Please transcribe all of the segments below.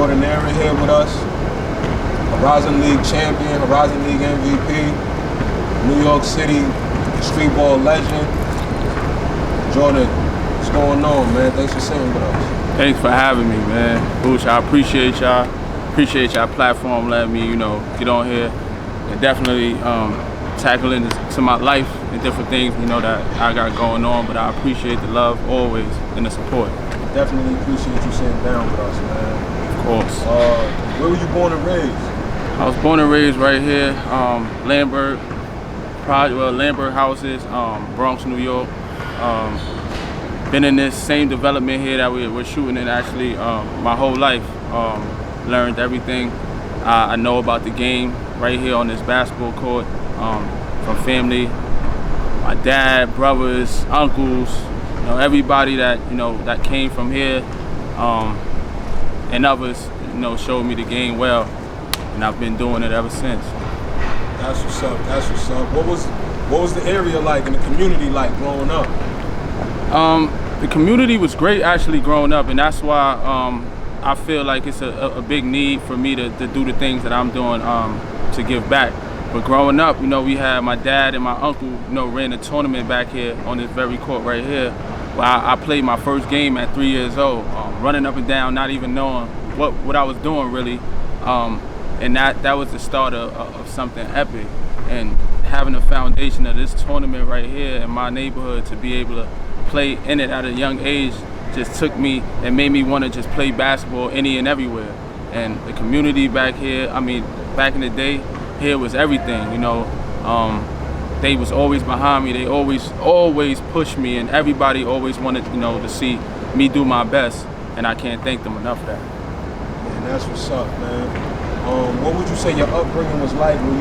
extraordinary here with us. Herizon League champion, Herizon League MVP, New York City street ball legend. Jordan, what's going on, man? Thanks for sitting with us. Thanks for having me, man. Booch, I appreciate y'all. Appreciate y'all platform letting me, get on here and definitely tackle into my life and different things, that I got going on. But I appreciate the love always and the support. Definitely appreciate you sitting down with us, man. Of course. Where were you born and raised? I was born and raised right here, Lambert houses, Bronx, New York. Been in this same development here that we're shooting in actually my whole life. Learned everything I know about the game right here on this basketball court from family, my dad, brothers, uncles, everybody that that came from here, and others showed me the game well, and I've been doing it ever since. That's what's up. That's what's up. What was the area like and the community like growing up? The community was great actually growing up, and that's why I feel like it's a big need for me to do the things that I'm doing to give back. But growing up, we had my dad and my uncle, ran a tournament back here on this very court right here. Where I played my first game at 3 years old, running up and down, not even knowing what I was doing really. And that was the start of something epic. And having a foundation of this tournament right here in my neighborhood to be able to play in it at a young age just took me and made me want to just play basketball any and everywhere. And the community back here, back in the day, here was everything, They was always behind me. They always pushed me, and everybody always wanted, to see me do my best. And I can't thank them enough for that. Man, that's what's up, man. What would you say your upbringing was like? Were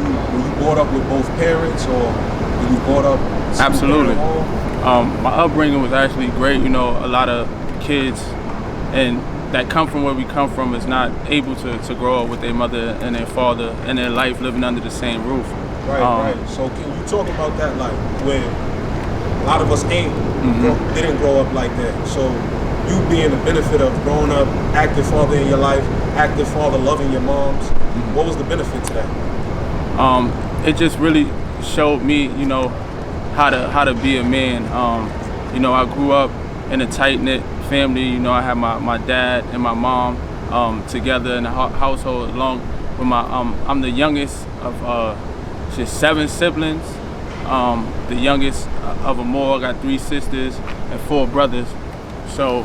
you brought up with both parents, or were you brought up? Absolutely. My upbringing was actually great. A lot of kids and that come from where we come from is not able to grow up with their mother and their father and their life living under the same roof. Right. So can you talk about that, like where a lot of us didn't grow up like that? So you being the benefit of growing up, active father in your life, active father loving your moms, what was the benefit to that? It just really showed me, how to be a man. I grew up in a tight-knit family. I had my dad and my mom together in the household along with my I'm the youngest of just 7 siblings. The youngest of them all. I got 3 sisters and 4 brothers. So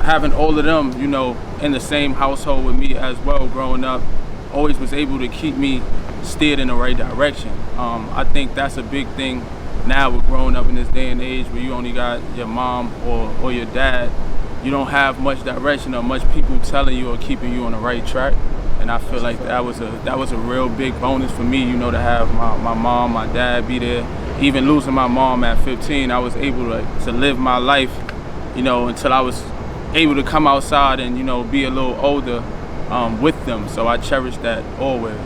having all of them, in the same household with me as well growing up, always was able to keep me steered in the right direction. I think that's a big thing now with growing up in this day and age where you only got your mom or your dad. You don't have much direction or much people telling you or keeping you on the right track. And I feel like that was a real big bonus for me, to have my mom, my dad be there. Even losing my mom at 15, I was able to live my life, until I was able to come outside and, be a little older with them. So I cherish that always.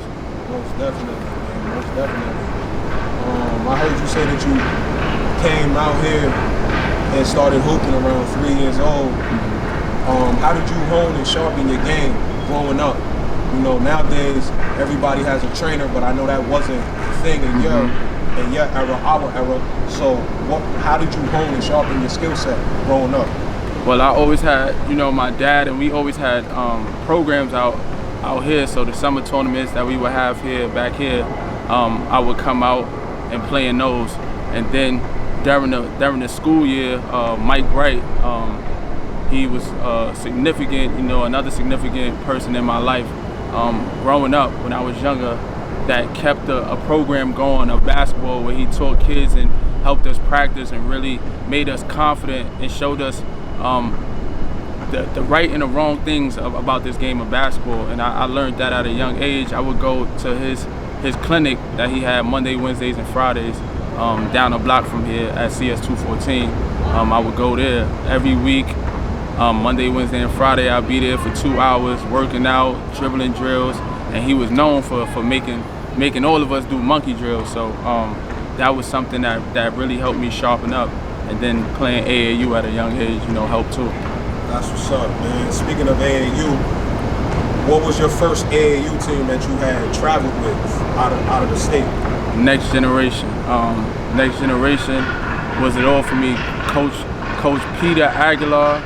Most definitely, man. Most definitely. I heard you say that you came out here and started hooping around 3 years old. How did you hone and sharpen your game growing up? Nowadays everybody has a trainer, but I know that wasn't a thing in your era, our era. So how did you hone and sharpen your skill set growing up? Well, I always had, my dad, and we always had programs out here. So the summer tournaments that we would have back here, I would come out and play in those. And then during the school year, Mike Bright, he was significant, another significant person in my life growing up when I was younger that kept a program going of basketball where he taught kids and helped us practice and really made us confident and showed us the right and the wrong things about this game of basketball. And I learned that at a young age. I would go to his clinic that he had Monday, Wednesdays, and Fridays down a block from here at CS 214. I would go there every week. Monday, Wednesday, and Friday, I'd be there for 2 hours working out, dribbling drills, and he was known for making all of us do monkey drills. So that was something that really helped me sharpen up. And then playing AAU at a young age, helped too. That's what's up, man. Speaking of AAU, what was your first AAU team that you had traveled with out of the state? Next Generation. Next Generation was it all for me. Coach Peter Aguilar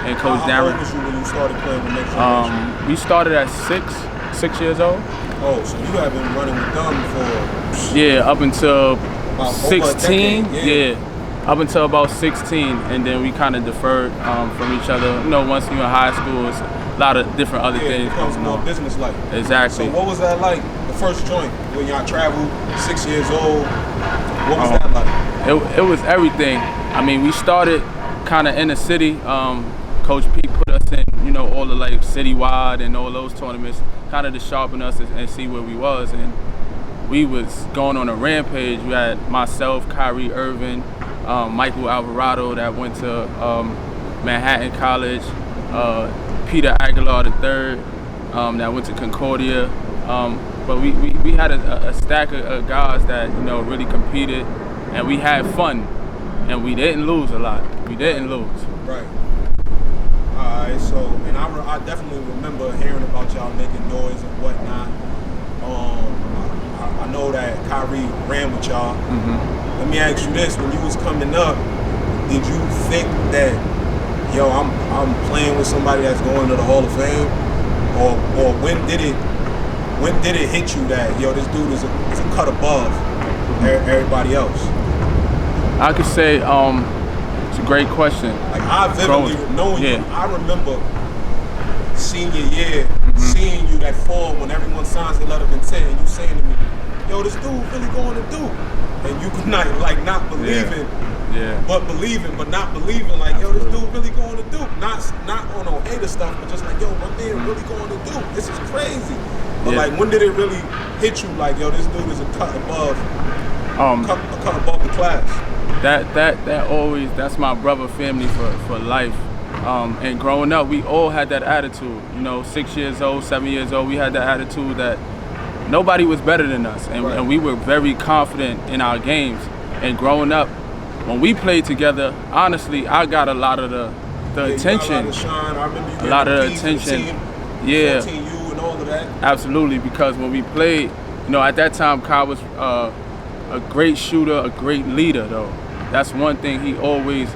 and Coach Darren. How old was you when you started playing with Next Generation? We started at 6 years old. Oh, so you have been running with them for... Yeah, up until about 16. Yeah. Up until about 16, and then we kind of deferred from each other. You know, once you're in high school, it's a lot of different other things. It becomes more business-like. Exactly. So what was that like, the first joint, when y'all traveled, 6 years old? What was that like? It was everything. I mean, we started kind of in the city. Coach Pete put us in, you know, all the like citywide and all those tournaments, kind of to sharpen us and see where we was. And we was going on a rampage. We had myself, Kyrie Irving, Michael Alvarado that went to Manhattan College, Peter Aguilar III that went to Concordia. But we had a stack of guys that, you know, really competed, and we had fun, and we didn't lose a lot. We didn't lose. Right. All right. So, and I definitely remember hearing about y'all making noise and whatnot. I know that Kyrie ran with y'all. Mm-hmm. Let me ask you this: when you was coming up, did you think that, yo, I'm playing with somebody that's going to the Hall of Fame, or when did it hit you that, yo, this dude is a cut above everybody else? I could say it's a great question. Like, I vividly knowing you, I remember senior year, seeing you that fall when everyone signs their letter of intent, and you saying to me, yo, this dude really going to do, and you could not believing, but believing, but not believing, like, yo, this dude really going to do, not on no hater stuff, but just like, yo, my man really going to do, this is crazy. But like, when did it really hit you, like, yo, this dude is a cut above, a cut above the class? That always, that's my brother family for life. And growing up, we all had that attitude. You know, 6 years old, 7 years old, we had that attitude that nobody was better than us, and we were very confident in our games. And growing up, when we played together, honestly, I got a lot of the attention. A lot of the attention. Yeah. 14U and all of that. Absolutely, because when we played, you know, at that time, Kyle was a great shooter, a great leader, though. That's one thing he always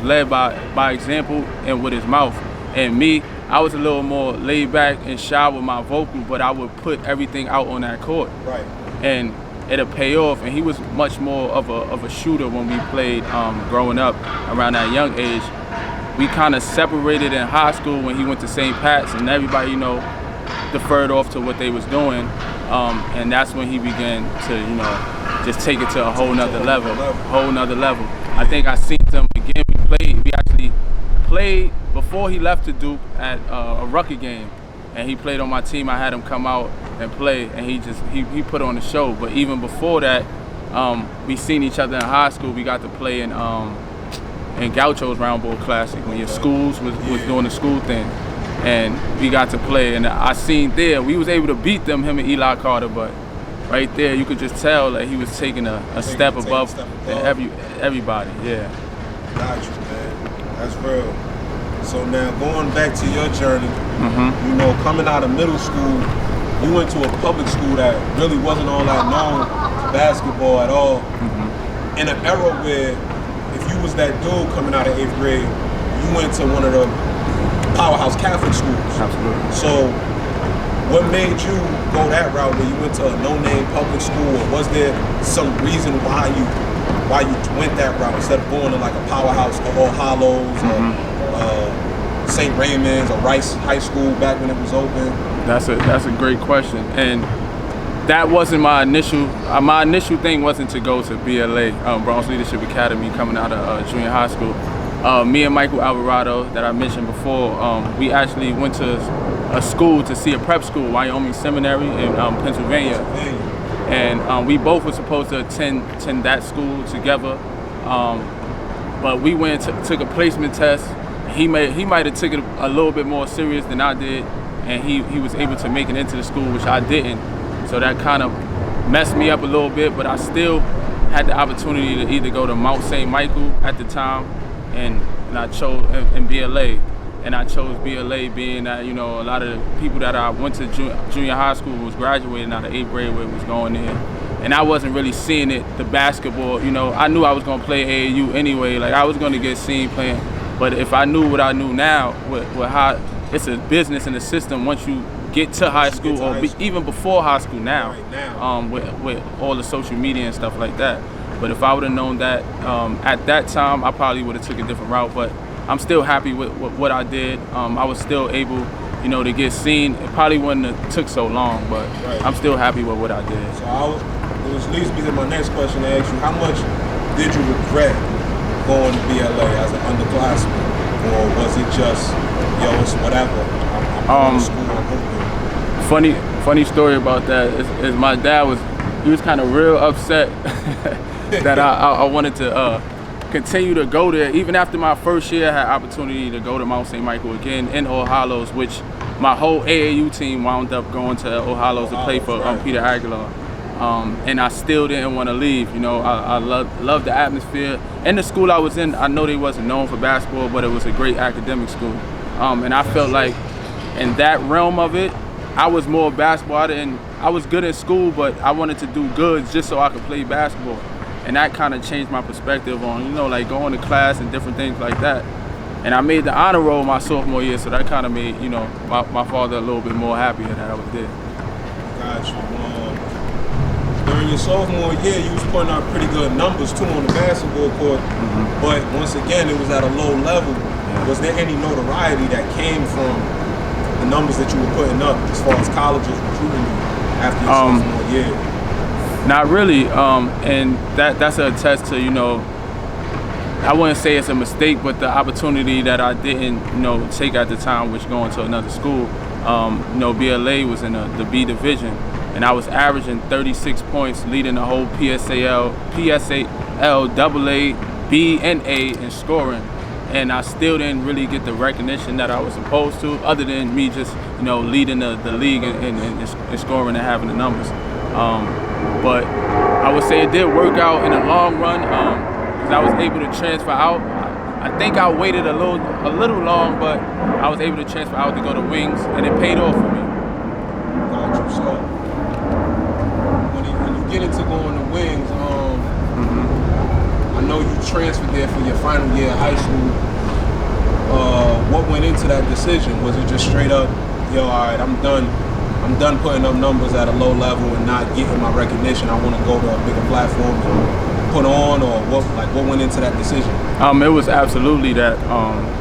led by example and with his mouth. And me, I was a little more laid back and shy with my vocal, but I would put everything out on that court. Right. And it'll pay off. And he was much more of a shooter when we played growing up around that young age. We kind of separated in high school when he went to St. Pat's, and everybody, you know, deferred off to what they was doing. And that's when he began to, you know, just take it to a whole nother level. I think I seen him again. We actually played before he left to Duke at a Rucker game, and he played on my team. I had him come out and play, and he put on the show. But even before that, we seen each other in high school. We got to play in Gaucho's Round Bowl Classic when your schools was doing the school thing, and we got to play. And I seen there we was able to beat them, him and Eli Carter, but right there you could just tell that he was taking a step above everybody. Yeah. Got you, man. That's real. So now going back to your journey, you know, coming out of middle school, you went to a public school that really wasn't all that known for basketball at all. In an era where if you was that dude coming out of 8th grade, you went to one of the powerhouse Catholic schools. Absolutely. So what made you go that route where you went to a no-name public school, or was there some reason why you went that route instead of going to like a powerhouse or All Hallows or St. Raymond's or Rice High School back when it was open? That's a great question, and that wasn't my initial. My initial thing wasn't to go to BLA, Bronx Leadership Academy, coming out of junior high school. Me and Michael Alvarado, that I mentioned before, we actually went to a school to see a prep school, Wyoming Seminary in Pennsylvania. And we both were supposed to attend that school together. But we went and took a placement test. He might have taken it a little bit more serious than I did, and he was able to make it into the school, which I didn't. So that kind of messed me up a little bit, but I still had the opportunity to either go to Mount St. Michael at the time, and I chose in BLA. and I chose BLA, being that, you know, a lot of the people that I went to junior high school was graduating out of 8th grade where it was going there. And I wasn't really seeing it, the basketball, you know, I knew I was going to play AAU anyway. Like, I was going to get seen playing. But if I knew what I knew now, with how it's a business and a system once you get to high school, or even before high school now, with all the social media and stuff like that. But if I would have known that at that time, I probably would have took a different route. But I'm still happy with what I did. I was still able, you know, to get seen. It probably wouldn't have took so long, but I'm still happy with what I did. So it leads me to my next question to ask you: how much did you regret going to BLA as an underclassman, or was it just, yo, it's whatever? I'm going to school. I'm hoping. Funny story about that is my dad was kind of real upset that I wanted to continue to go there. Even after my first year, I had opportunity to go to Mount St. Michael again in All Hallows, which my whole AAU team wound up going to All Hallows to play for Peter Aguilar. And I still didn't want to leave. You know, I love the atmosphere. And the school I was in, I know they wasn't known for basketball, but it was a great academic school. And I felt like in that realm of it, I was more basketball. I was good at school, but I wanted to do good just so I could play basketball. And that kind of changed my perspective on, you know, like going to class and different things like that. And I made the honor roll my sophomore year, so that kind of made, you know, my father a little bit more happier that I was there. Gotcha. During your sophomore year, you was putting out pretty good numbers too on the basketball court, but once again, it was at a low level. Was there any notoriety that came from the numbers that you were putting up as far as colleges recruiting you after your sophomore year? Not really, and that's a test to, you know, I wouldn't say it's a mistake, but the opportunity that I didn't, you know, take at the time, which going to another school. You know, BLA was in the B division, and I was averaging 36 points, leading the whole PSAL, AA, B, and A in scoring. And I still didn't really get the recognition that I was supposed to, other than me just, you know, leading the league and scoring and having the numbers. But I would say it did work out in the long run, because I was able to transfer out. I think I waited a little long, but I was able to transfer out to go to Wings, and it paid off for me. Gotcha. So when you get into going to Wings, I know you transferred there for your final year of high school. What went into that decision? Was it just straight up, yo, all right, I'm done putting up numbers at a low level and not getting my recognition. I want to go to a bigger platform and put on, or what went into that decision? It was absolutely that.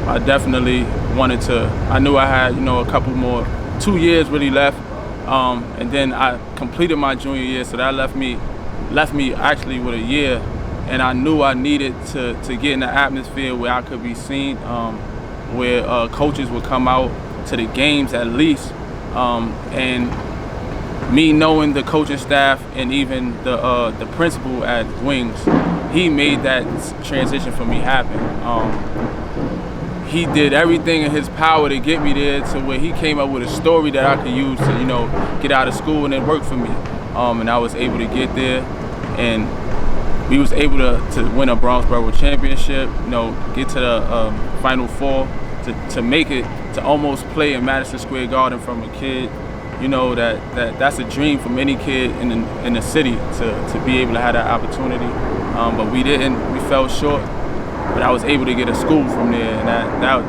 I definitely wanted to. I knew I had, you know, a couple more, 2 years really left, and then I completed my junior year, so that left me actually with a year. And I knew I needed to get in the atmosphere where I could be seen, where coaches would come out to the games at least. And me knowing the coaching staff and even the principal at Wings, he made that transition for me happen. He did everything in his power to get me there, to where he came up with a story that I could use to, you know, get out of school, and it worked for me. And I was able to get there, and we was able to win a Bronx Borough Championship, you know, get to the Final Four, to make it, to almost play in Madison Square Garden from a kid. You know, that's a dream from any kid in the city to be able to have that opportunity. But we didn't, we fell short. But I was able to get a school from there, and a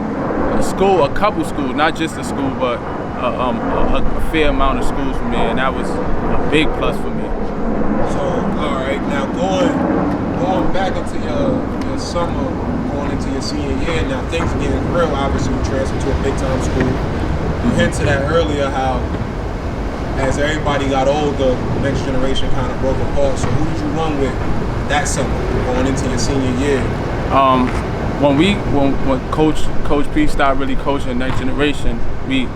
couple schools, not just a school, but a fair amount of schools from there, and that was a big plus for me. So, all right, now going back into your summer, going into your senior year, now things are getting real. Obviously, you transferred to a big-time school. You hinted at earlier how, as everybody got older, the next generation kind of broke apart. So who did you run with that summer, going into your senior year? When Coach P started really coaching the next generation, we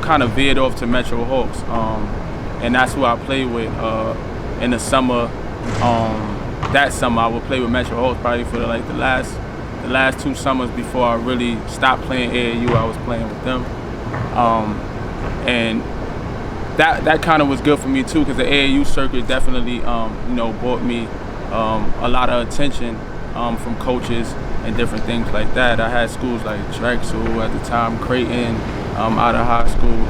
kind of veered off to Metro Hawks, and that's who I played with in the summer. That summer I would play with Metro Hawks probably for the last 2 summers before I really stopped playing AAU. I was playing with them, and that kind of was good for me too, because the AAU circuit definitely you know, brought me a lot of attention from coaches and different things like that. I had schools like Drexel at the time, Creighton, out of high school.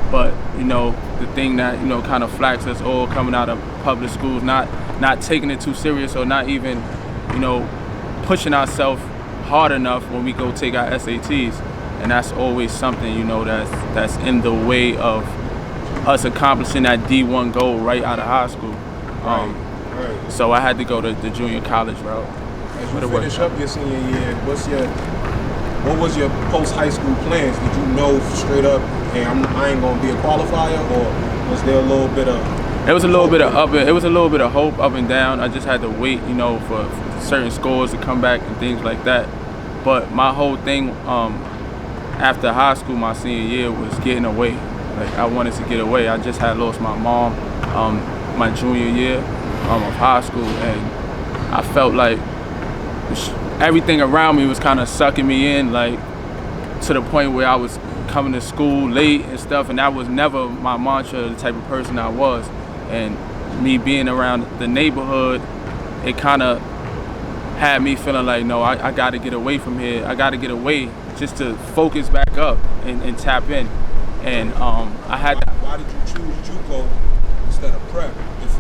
But you know, the thing that kind of flags us all coming out of public schools, not taking it too serious, or not even pushing ourselves hard enough when we go take our SATs, and that's always something that's in the way of us accomplishing that D1 goal right out of high school. Right. So I had to go to the junior college route. As you finish up your senior year, what was your post-high school plans? Did you know straight up, hey, I ain't gonna be a qualifier, or was there a little bit of? It was a little bit of hope up and down. I just had to wait, for certain scores to come back and things like that. But my whole thing after high school, my senior year, was getting away. Like, I wanted to get away. I just had lost my mom my junior year of high school, and I felt like everything around me was kind of sucking me in, like to the point where I was coming to school late and stuff, and that was never my mantra, the type of person I was. And me being around the neighborhood, it kind of had me feeling like, no, I got to get away from here. I got to get away just to focus back up and tap in. And I had to. Why did you choose JUCO instead of prep? If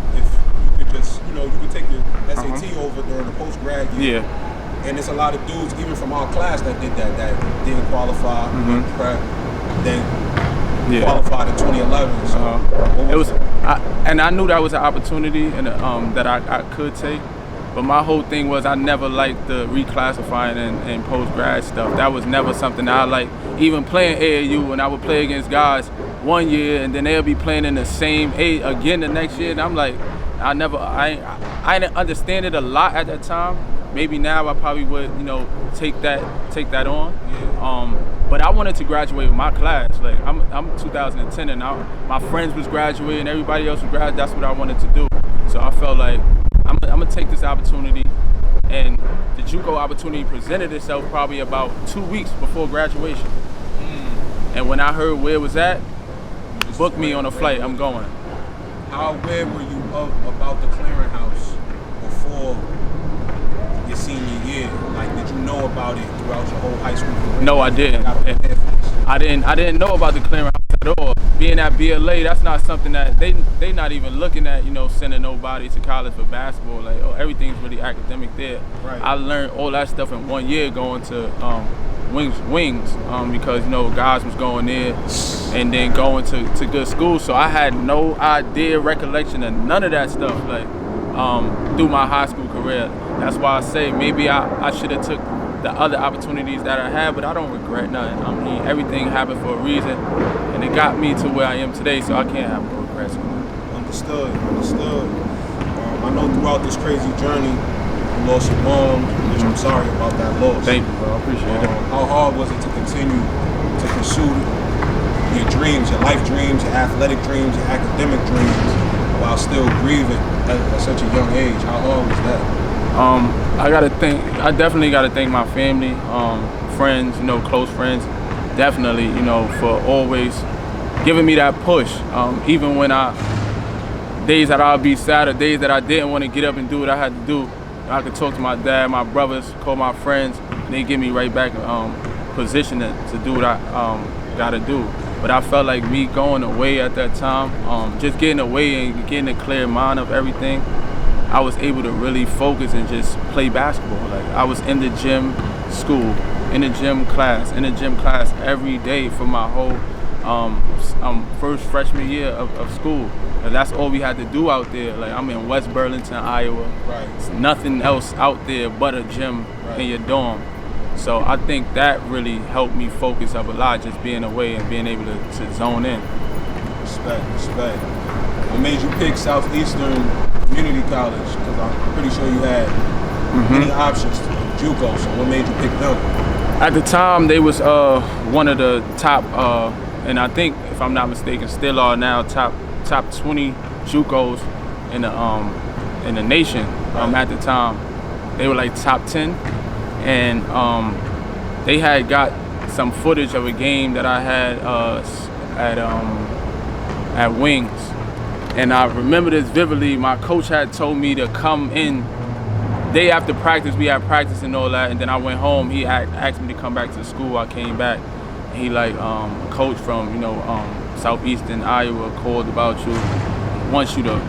you could just, you could take your SAT over during the post-grad year. Yeah. And there's a lot of dudes, even from our class, that did that didn't qualify, went prep, then qualified in 2011. So and I knew that was an opportunity and that I could take. But my whole thing was I never liked the reclassifying and post-grad stuff. That was never something I liked. Even playing AAU, when I would play against guys one year and then they'll be playing in the same A again the next year, and I'm like, I didn't understand it a lot at that time. Maybe now I probably would, take that on. Yeah. But I wanted to graduate with my class. Like, I'm 2010, and my friends was graduating, everybody else was graduating. That's what I wanted to do. So I felt like I'm gonna take this opportunity, and the JUCO opportunity presented itself probably about 2 weeks before graduation. And when I heard where it was at, booked me on a flight. I'm going. How aware were you about the clearinghouse before your senior year? Like, did you know about it throughout your whole high school career? No, I didn't. I didn't know about the clearinghouse at all. Being at BLA, that's not something that they not even looking at, sending nobody to college for basketball. Like, everything's really academic there. Right. I learned all that stuff in 1 year going to wings because guys was going there and then going to good schools. So I had no idea, recollection of none of that stuff. Like, through my high school career. That's why I say maybe I should have took the other opportunities that I had, but I don't regret nothing. I mean, everything happened for a reason, and it got me to where I am today, so I can't have no regrets. Understood. I know throughout this crazy journey, you lost your mom, which I'm sorry about that loss. Thank you, bro. I appreciate it. How hard was it to continue to pursue your dreams, your life dreams, your athletic dreams, your academic dreams, while still grieving at such a young age? How hard was that? I definitely gotta thank my family, friends, close friends, definitely, for always giving me that push. Even when days that I'll be sad or days that I didn't want to get up and do what I had to do, I could talk to my dad, my brothers, call my friends, and they get me right back position to do what I gotta do. But I felt like me going away at that time, just getting away and getting a clear mind of everything, I was able to really focus and just play basketball. Like, I was in the gym, school, in the gym class every day for my whole first freshman year of school. And that's all we had to do out there. Like, I'm in West Burlington, Iowa. Right. There's nothing else out there but a gym in your dorm. So I think that really helped me focus up a lot, just being away and being able to zone in. Respect. What made you pick Southeastern Community College? Because I'm pretty sure you had many options to JUCO, so what made you pick them? At the time, they was one of the top, and I think, if I'm not mistaken, still are now top 20 JUCOs in the nation. At the time, they were like top 10, and they had got some footage of a game that I had at Wings. And I remember this vividly. My coach had told me to come in day after practice, we had practice and all that, and then I went home. He asked me to come back to the school. I came back, and he like, coach from, Southeastern Iowa called about you. Wants you to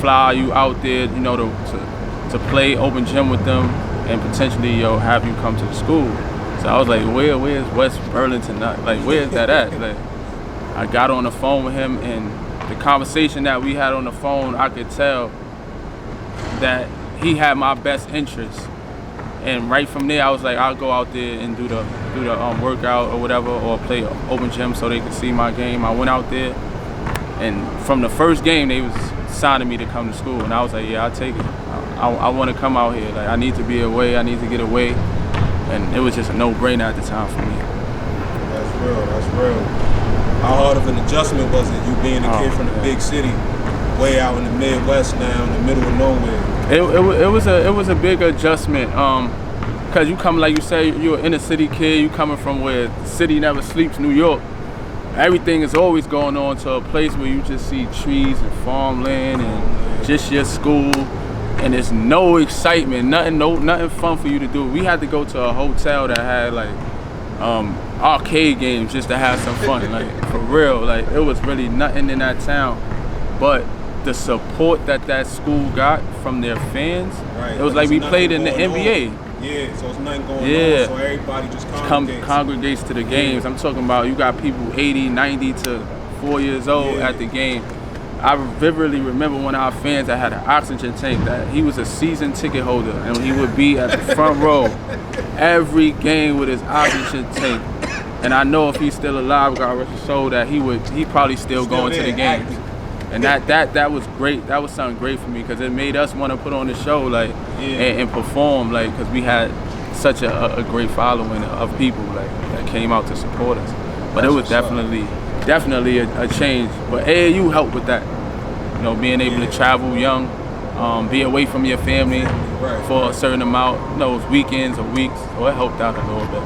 fly you out there, to play open gym with them and potentially, have you come to the school. So I was like, where's West Burlington? Like, where's that at? Like, I got on the phone with him, and the conversation that we had on the phone, I could tell that he had my best interest. And right from there, I was like, I'll go out there and do the workout or whatever, or play open gym so they could see my game. I went out there, and from the first game, they was signing me to come to school, and I was like, yeah, I'll take it. I want to come out here. Like, I need to be away. I need to get away, and it was just a no-brainer at the time for me. That's real. That's real. How hard of an adjustment was it, you being a kid from the big city, way out in the Midwest now, in the middle of nowhere? It was a big adjustment, cause you come, like you say, you're an inner city kid. You coming from where the city never sleeps, New York. Everything is always going on to a place where you just see trees and farmland and just your school, and there's no excitement, nothing fun for you to do. We had to go to a hotel that had like arcade games just to have some fun, like for real. Like, it was really nothing in that town, but the support that school got from their fans, it was like we played in the NBA. Yeah, so it's nothing going on, so everybody just congregates to the games. I'm talking about, you got people 80, 90 to 4 years old at the game. I vividly remember one of our fans that had an oxygen tank, that he was a season ticket holder, and he would be at the front row every game with his oxygen tank. And I know if he's still alive, God rest his soul, that he probably still going to the games. And that was great. That was something great for me, because it made us want to put on the show, like, and perform, like, because we had such a great following of people, like, that came out to support us. But it was definitely a change. But AAU helped with that. Being able to travel young, be away from your family for a certain amount, weekends or weeks. So it helped out a little bit.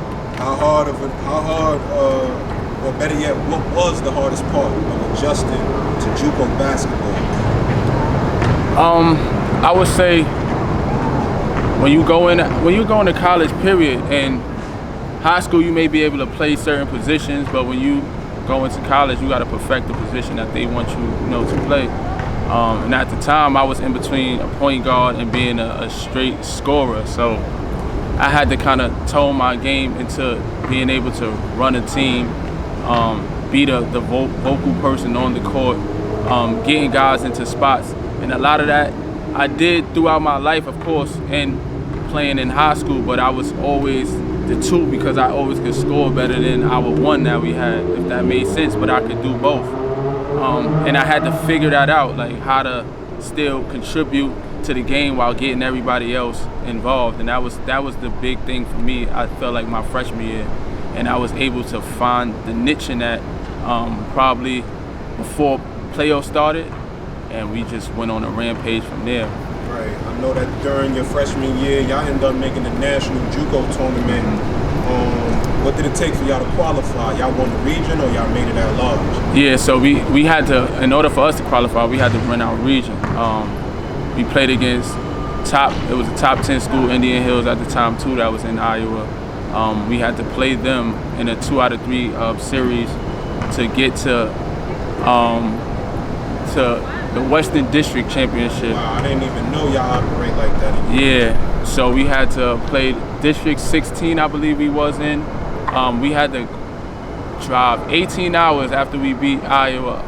Or better yet, what was the hardest part of adjusting to JUCO basketball? I would say when you go into college, period, and high school, you may be able to play certain positions, but when you go into college, you got to perfect the position that they want you, to play. And at the time, I was in between a point guard and being a straight scorer, so I had to kind of tone my game into being able to run a team, be the vocal person on the court, getting guys into spots. And a lot of that I did throughout my life, of course, and playing in high school, but I was always the two, because I always could score better than our one that we had, if that made sense, but I could do both. And I had to figure that out, like how to still contribute to the game while getting everybody else involved. And that was the big thing for me, I felt like, my freshman year. And I was able to find the niche in that probably before playoffs started, and we just went on a rampage from there. Right. I know that during your freshman year, y'all ended up making the National Juco Tournament. What did it take for y'all to qualify? Y'all won the region, or y'all made it at large? Yeah, so we had to, in order for us to qualify, we had to win our region. We played against it was a top 10 school, Indian Hills at the time too, that was in Iowa. We had to play them in a 2 out of 3 series to get to the Western District Championship. Wow, I didn't even know y'all operate like that anymore. Yeah, so we had to play District 16, I believe we was in. We had to drive 18 hours after we beat Iowa,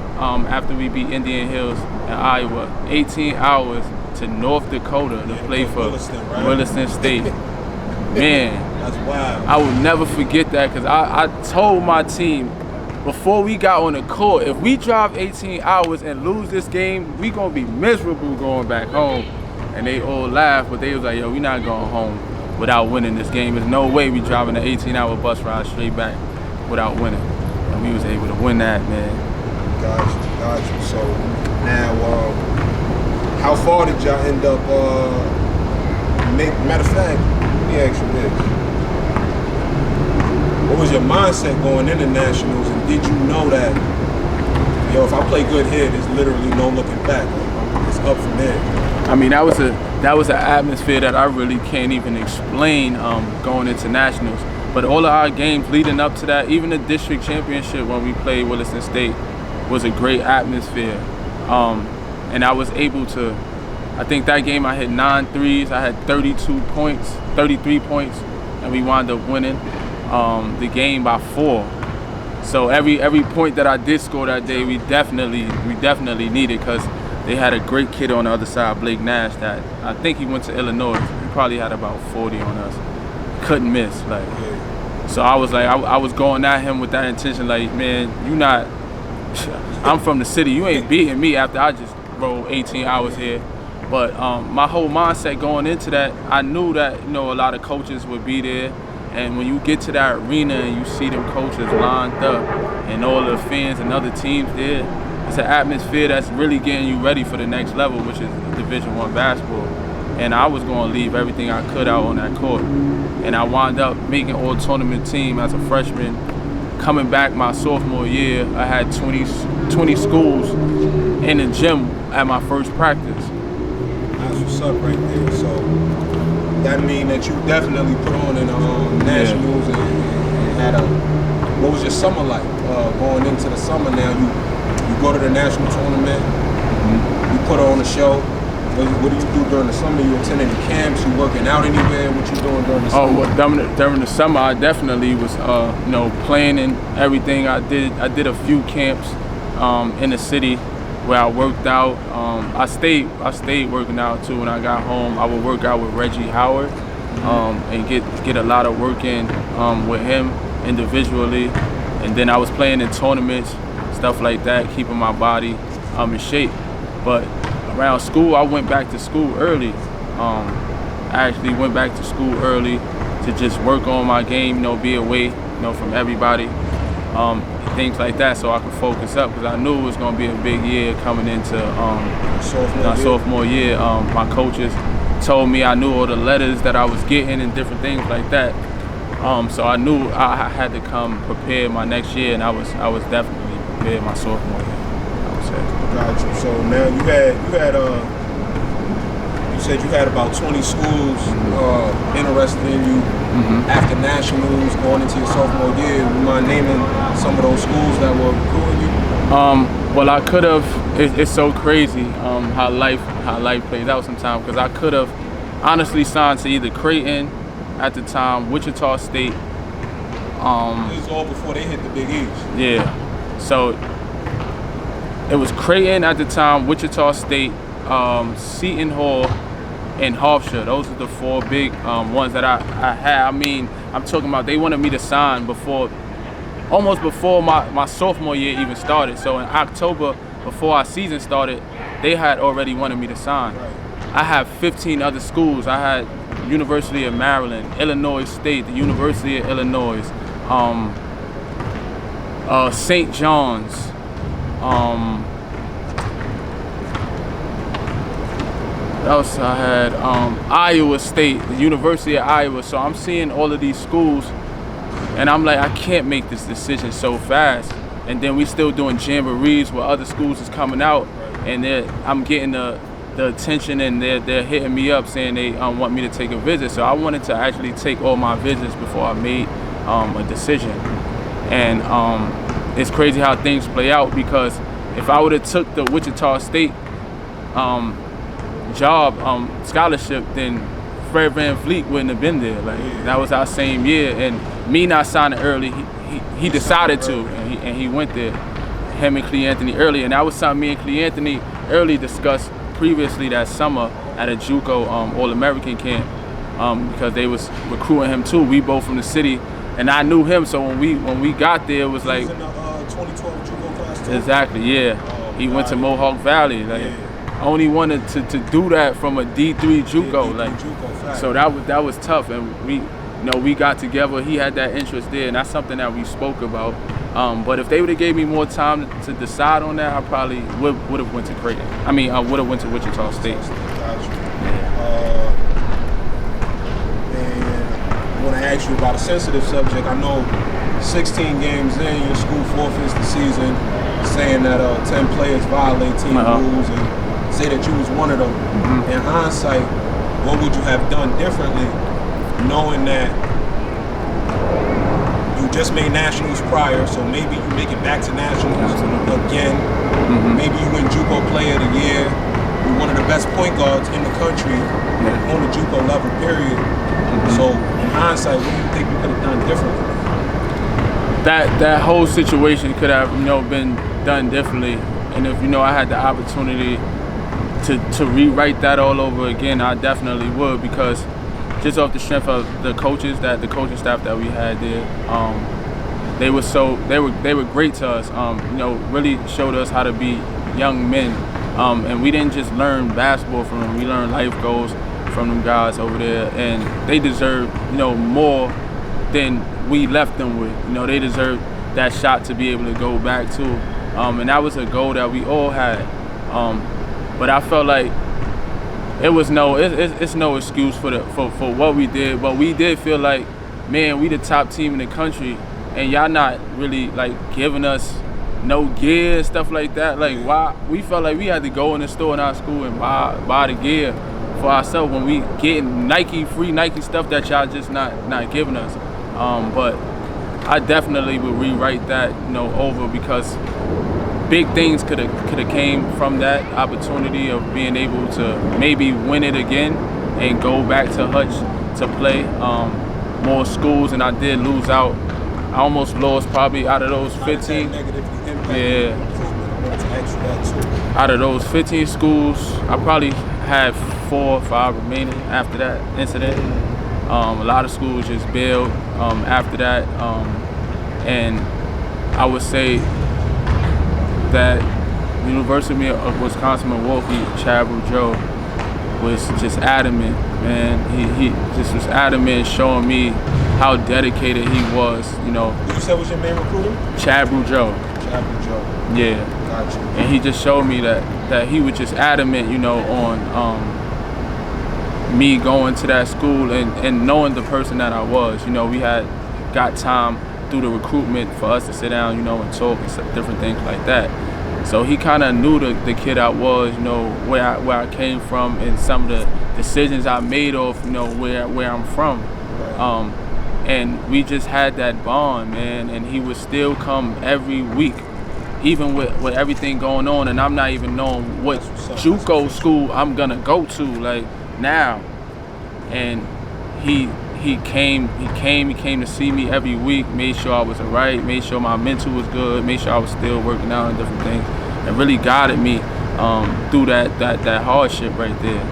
after we beat Indian Hills in Iowa, 18 hours to North Dakota to play for Williston State. Man, that's wild. I will never forget that, because I told my team before we got on the court, if we drive 18 hours and lose this game, we gonna be miserable going back home. And they all laughed, but they was like, yo, we not going home without winning this game. There's no way we driving an 18-hour bus ride straight back without winning. And we was able to win that, man. Got you. So now, how far did y'all end up, matter of fact, let me ask you this. What was your mindset going into nationals, and did you know that, if I play good here, there's literally no looking back. It's up from there. I mean, that that was an atmosphere that I really can't even explain going into nationals. But all of our games leading up to that, even the district championship when we played Williston State, was a great atmosphere. And I was able to, I think that game I hit 9 threes, I had 33 points, and we wound up winning the game by 4. So every point that I did score that day, we definitely needed, because they had a great kid on the other side, Blake Nash, that I think he went to Illinois. He probably had about 40 on us. Couldn't miss, like. So I was like, I was going at him with that intention, like, man, you not, I'm from the city, you ain't beating me after I just rode 18 hours here. But my whole mindset going into that, I knew that, you know, a lot of coaches would be there. And when you get to that arena and you see them coaches lined up and all the fans and other teams there, it's an atmosphere that's really getting you ready for the next level, which is Division I basketball. And I was going to leave everything I could out on that court. And I wound up making all-tournament team as a freshman. Coming back my sophomore year, I had 20 schools in the gym at my first practice. That's what's up right there. So that means that you definitely put on in nationals and had what was your summer like going into the summer? Now you go to the national tournament, you put on a show. What do you do during the summer? You attending the camps? You working out anywhere? What you doing during the summer? Well, during the summer, I definitely was, you know, playing in everything. I did a few camps in the city where I worked out. I stayed working out too. When I got home, I would work out with Reggie Howard and get a lot of work in with him individually. And then I was playing in tournaments, stuff like that, keeping my body in shape. But around school, I went back to school early. I actually went back to school early to just work on my game, you know, be away, you know, from everybody, things like that, so I could focus up, because I knew it was going to be a big year coming into sophomore year. My coaches told me I knew all the letters that I was getting and different things like that. So I knew I had to come prepared my next year, and I was definitely prepared my sophomore year, I would say. Got you. So now you said you had about 20 schools interested in you after nationals going into your sophomore year. Would you mind naming some of those schools that were recruiting you? Well, I could have. It's so crazy how life plays out sometimes, because I could have honestly signed to either Creighton at the time, Wichita State. This is all before they hit the Big East. Yeah. So it was Creighton at the time, Wichita State, Seton Hall, and Hofstra. Those are the 4 big ones that I had. I mean, I'm talking about they wanted me to sign almost before my sophomore year even started. So in October, before our season started, they had already wanted me to sign. Right. I have 15 other schools. I had University of Maryland, Illinois State, the University of Illinois, St. John's, what else I had? Iowa State, the University of Iowa. So I'm seeing all of these schools, and I'm like, I can't make this decision so fast. And then we still doing jamborees where other schools is coming out, and I'm getting the attention, and they're hitting me up saying they want me to take a visit. So I wanted to actually take all my visits before I made a decision. And it's crazy how things play out, because if I would have took the Wichita State job scholarship, then Fred Van Vliet wouldn't have been there. Like, that was our same year, and me not signing early, he decided to, and he went there, him and Clee Anthony early. And that was something me and Clee Anthony early discussed previously that summer at a Juco All-American camp, because they was recruiting him too. We both from the city, and I knew him, so when we got there, it was like, he was in the 2012 Juco class too? Exactly, yeah. He went to Mohawk Valley. Like, I only wanted to do that from a D3 Juco, like, so that was tough. And we got together. He had that interest there, and that's something that we spoke about. But if they would have gave me more time to decide on that, I probably would have went to Creighton. I mean, I would have went to Wichita State. Gotcha. And I want to ask you about a sensitive subject. I know 16 games in, your school forfeits the season, saying that 10 players violate team rules and say that you was one of them. In hindsight, what would you have done differently, knowing that you just made nationals prior, so maybe you make it back to nationals again. Maybe you win Juco Player of the Year. You're one of the best point guards in the country on the Juco level, period. So in hindsight, what do you think you could have done differently? That whole situation could have, been done differently. And if, I had the opportunity to rewrite that all over again, I definitely would, because just off the strength of the coaching staff that we had there, they were great to us. Really showed us how to be young men, and we didn't just learn basketball from them. We learned life goals from them guys over there, and they deserve more than we left them with. They deserve that shot to be able to go back to, and that was a goal that we all had. But I felt like it's no excuse for what we did. But we did feel like, man, we the top team in the country, and y'all not really giving us no gear and stuff like that. Why? We felt like we had to go in the store in our school and buy the gear for ourselves when we getting free Nike stuff that y'all just not giving us. But I definitely would rewrite that over, because big things could have came from that opportunity of being able to maybe win it again and go back to Hutch to play more schools. And I did lose out. I almost lost probably out of those 15. Yeah. Out of those 15 schools, I probably had 4 or 5 remaining after that incident. A lot of schools just bailed after that, and I would say that University of Wisconsin-Milwaukee, Joe was just adamant, man. He just was adamant, showing me how dedicated he was. Who you said was your main recruiter? Joe. Joe. Yeah. Gotcha. And he just showed me that he was just adamant, on me going to that school and knowing the person that I was. We had got time through the recruitment for us to sit down, and talk and different things like that. So he kind of knew the kid I was, where I came from, and some of the decisions I made off, where I'm from. And we just had that bond, man, and he would still come every week, even with everything going on, and I'm not even knowing what Juco school I'm gonna go to now. And he came to see me every week, made sure I was all right, made sure my mental was good, made sure I was still working out and different things, and really guided me through that hardship right there.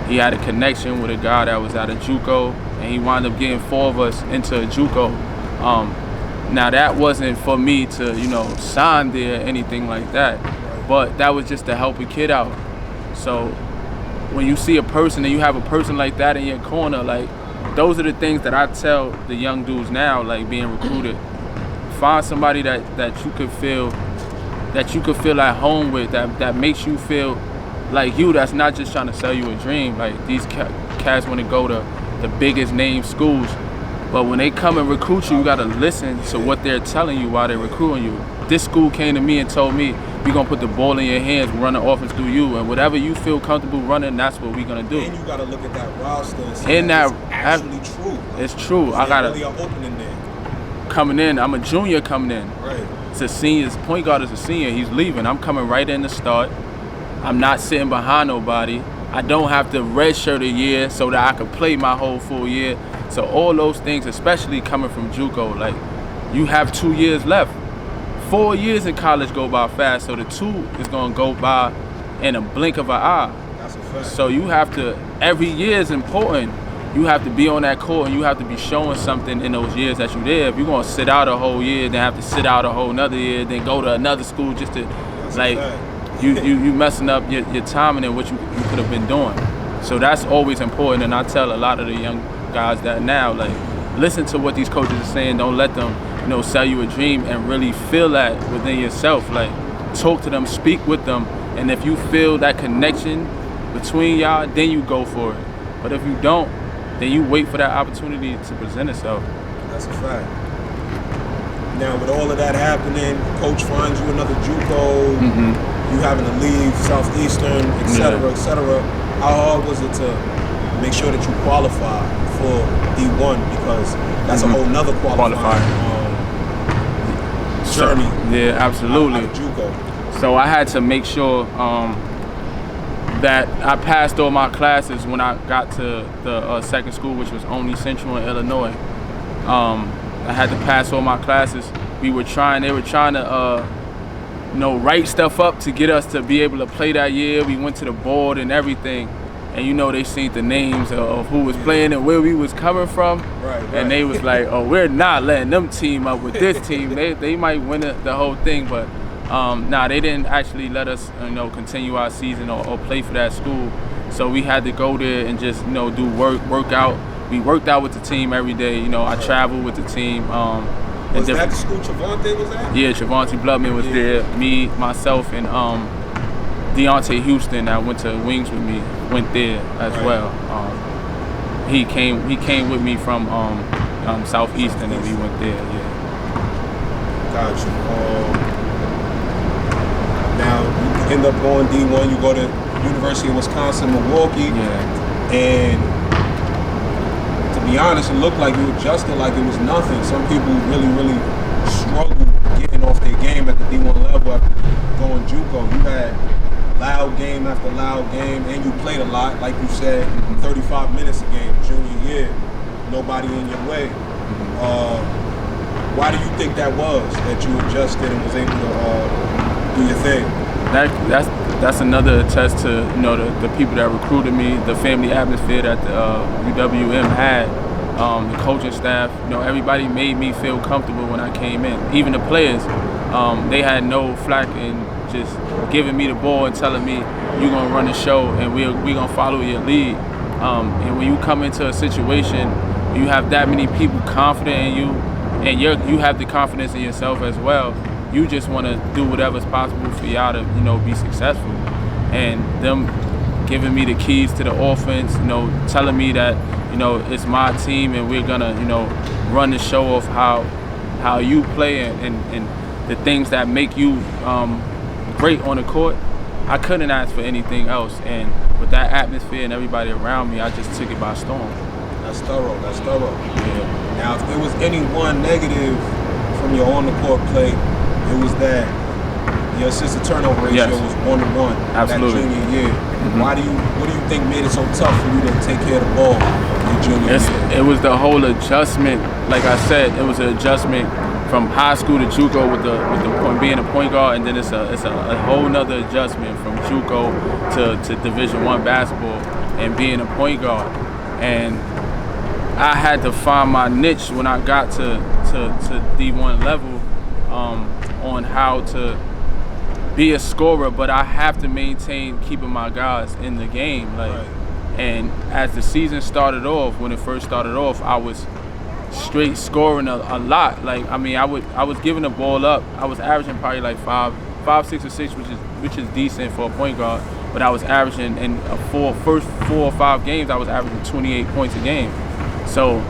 He had a connection with a guy that was out of Juco, and he wound up getting 4 of us into Juco. Now that wasn't for me to, sign there or anything like that, but that was just to help a kid out. So when you see a person and you have a person like that in your corner, those are the things that I tell the young dudes now, being recruited. Find somebody that you could feel at home with, that makes you feel like you, that's not just trying to sell you a dream. These cats want to go to the biggest name schools, but when they come and recruit you, you got to listen to what they're telling you while they're recruiting you. This school came to me and told me, we're going to put the ball in your hands, run the offense through you, and whatever you feel comfortable running, that's what we're going to do. And you got to look at that roster and see that it's actually true. It's true. I got to. Really are opening there. Coming in, I'm a junior coming in. Right. It's a senior, point guard is a senior, he's leaving. I'm coming right in to start. I'm not sitting behind nobody. I don't have to redshirt a year so that I could play my whole full year. So all those things, especially coming from Juco, you have 2 years left. 4 years in college go by fast, so the 2 is gonna go by in a blink of an eye. That's a fact. So you have to, every year is important. You have to be on that court and you have to be showing something in those years that you're there. If you're gonna sit out a whole year, then have to sit out a whole another year, then go to another school just to, you messing up your timing and what you could have been doing. So that's always important, and I tell a lot of the young guys that now, listen to what these coaches are saying. Don't let them, sell you a dream, and really feel that within yourself. Talk to them, speak with them, and if you feel that connection between y'all, then you go for it. But if you don't, then you wait for that opportunity to present itself. That's a fact. Now, with all of that happening, coach finds you another Juco, you having to leave Southeastern, et cetera, et cetera. How hard was it to make sure that you qualify for D1, because that's a whole nother qualifying journey. Yeah, absolutely. Out of JUCO. So I had to make sure that I passed all my classes when I got to the second school, which was only Central in Illinois. I had to pass all my classes. They were trying to write stuff up to get us to be able to play that year. We went to the board and everything, and they seen the names of who was playing and where we was coming from. Right. And they was like, oh, we're not letting them team up with this team. They might win the whole thing, but they didn't actually let us continue our season or play for that school. So we had to go there and just do work out. We worked out with the team every day. I traveled with the team. Was that the school Trevante was at? Yeah, Trevante Bloodman was there. Me, myself, and Deontay Houston that went to Wings with me went there as well. He came with me from Southeastern, and we went there. Yeah. Got you. Now you end up going D1. You go to University of Wisconsin-Milwaukee. Yeah. And to be honest, it looked like you adjusted like it was nothing. Some people really, really struggle getting off their game at the D1 level after going JUCO. You had loud game after loud game, and you played a lot, like you said, 35 minutes a game, junior year, nobody in your way. Why do you think that was, that you adjusted and was able to do your thing? That's another attest to the people that recruited me, the family atmosphere that the UWM had, the coaching staff. Everybody made me feel comfortable when I came in. Even the players, they had no flack in just giving me the ball and telling me you're gonna run the show and we're gonna follow your lead. And when you come into a situation, you have that many people confident in you, and you have the confidence in yourself as well. You just want to do whatever's possible for y'all to, be successful. And them giving me the keys to the offense, telling me that, it's my team and we're gonna, run the show of how you play and the things that make you great on the court. I couldn't ask for anything else. And with that atmosphere and everybody around me, I just took it by storm. That's thorough. Yeah. Now, if there was any one negative from your on-the-court play, it was that your assist to turnover ratio was 1-to-1 that junior year. What do you think made it so tough for you to take care of the ball your junior year? It was the whole adjustment. Like I said, it was an adjustment from high school to JUCO with the point, being a point guard, and then it's a whole nother adjustment from JUCO to Division I basketball and being a point guard. And I had to find my niche when I got to D1 level. On how to be a scorer, but I have to maintain keeping my guys in the game. And as the season started off, when it first started off, I was straight scoring a lot. I was giving the ball up. I was averaging probably like 5, 6 or 6, which is decent for a point guard. But I was averaging in first 4 or 5 games, I was averaging 28 points a game. So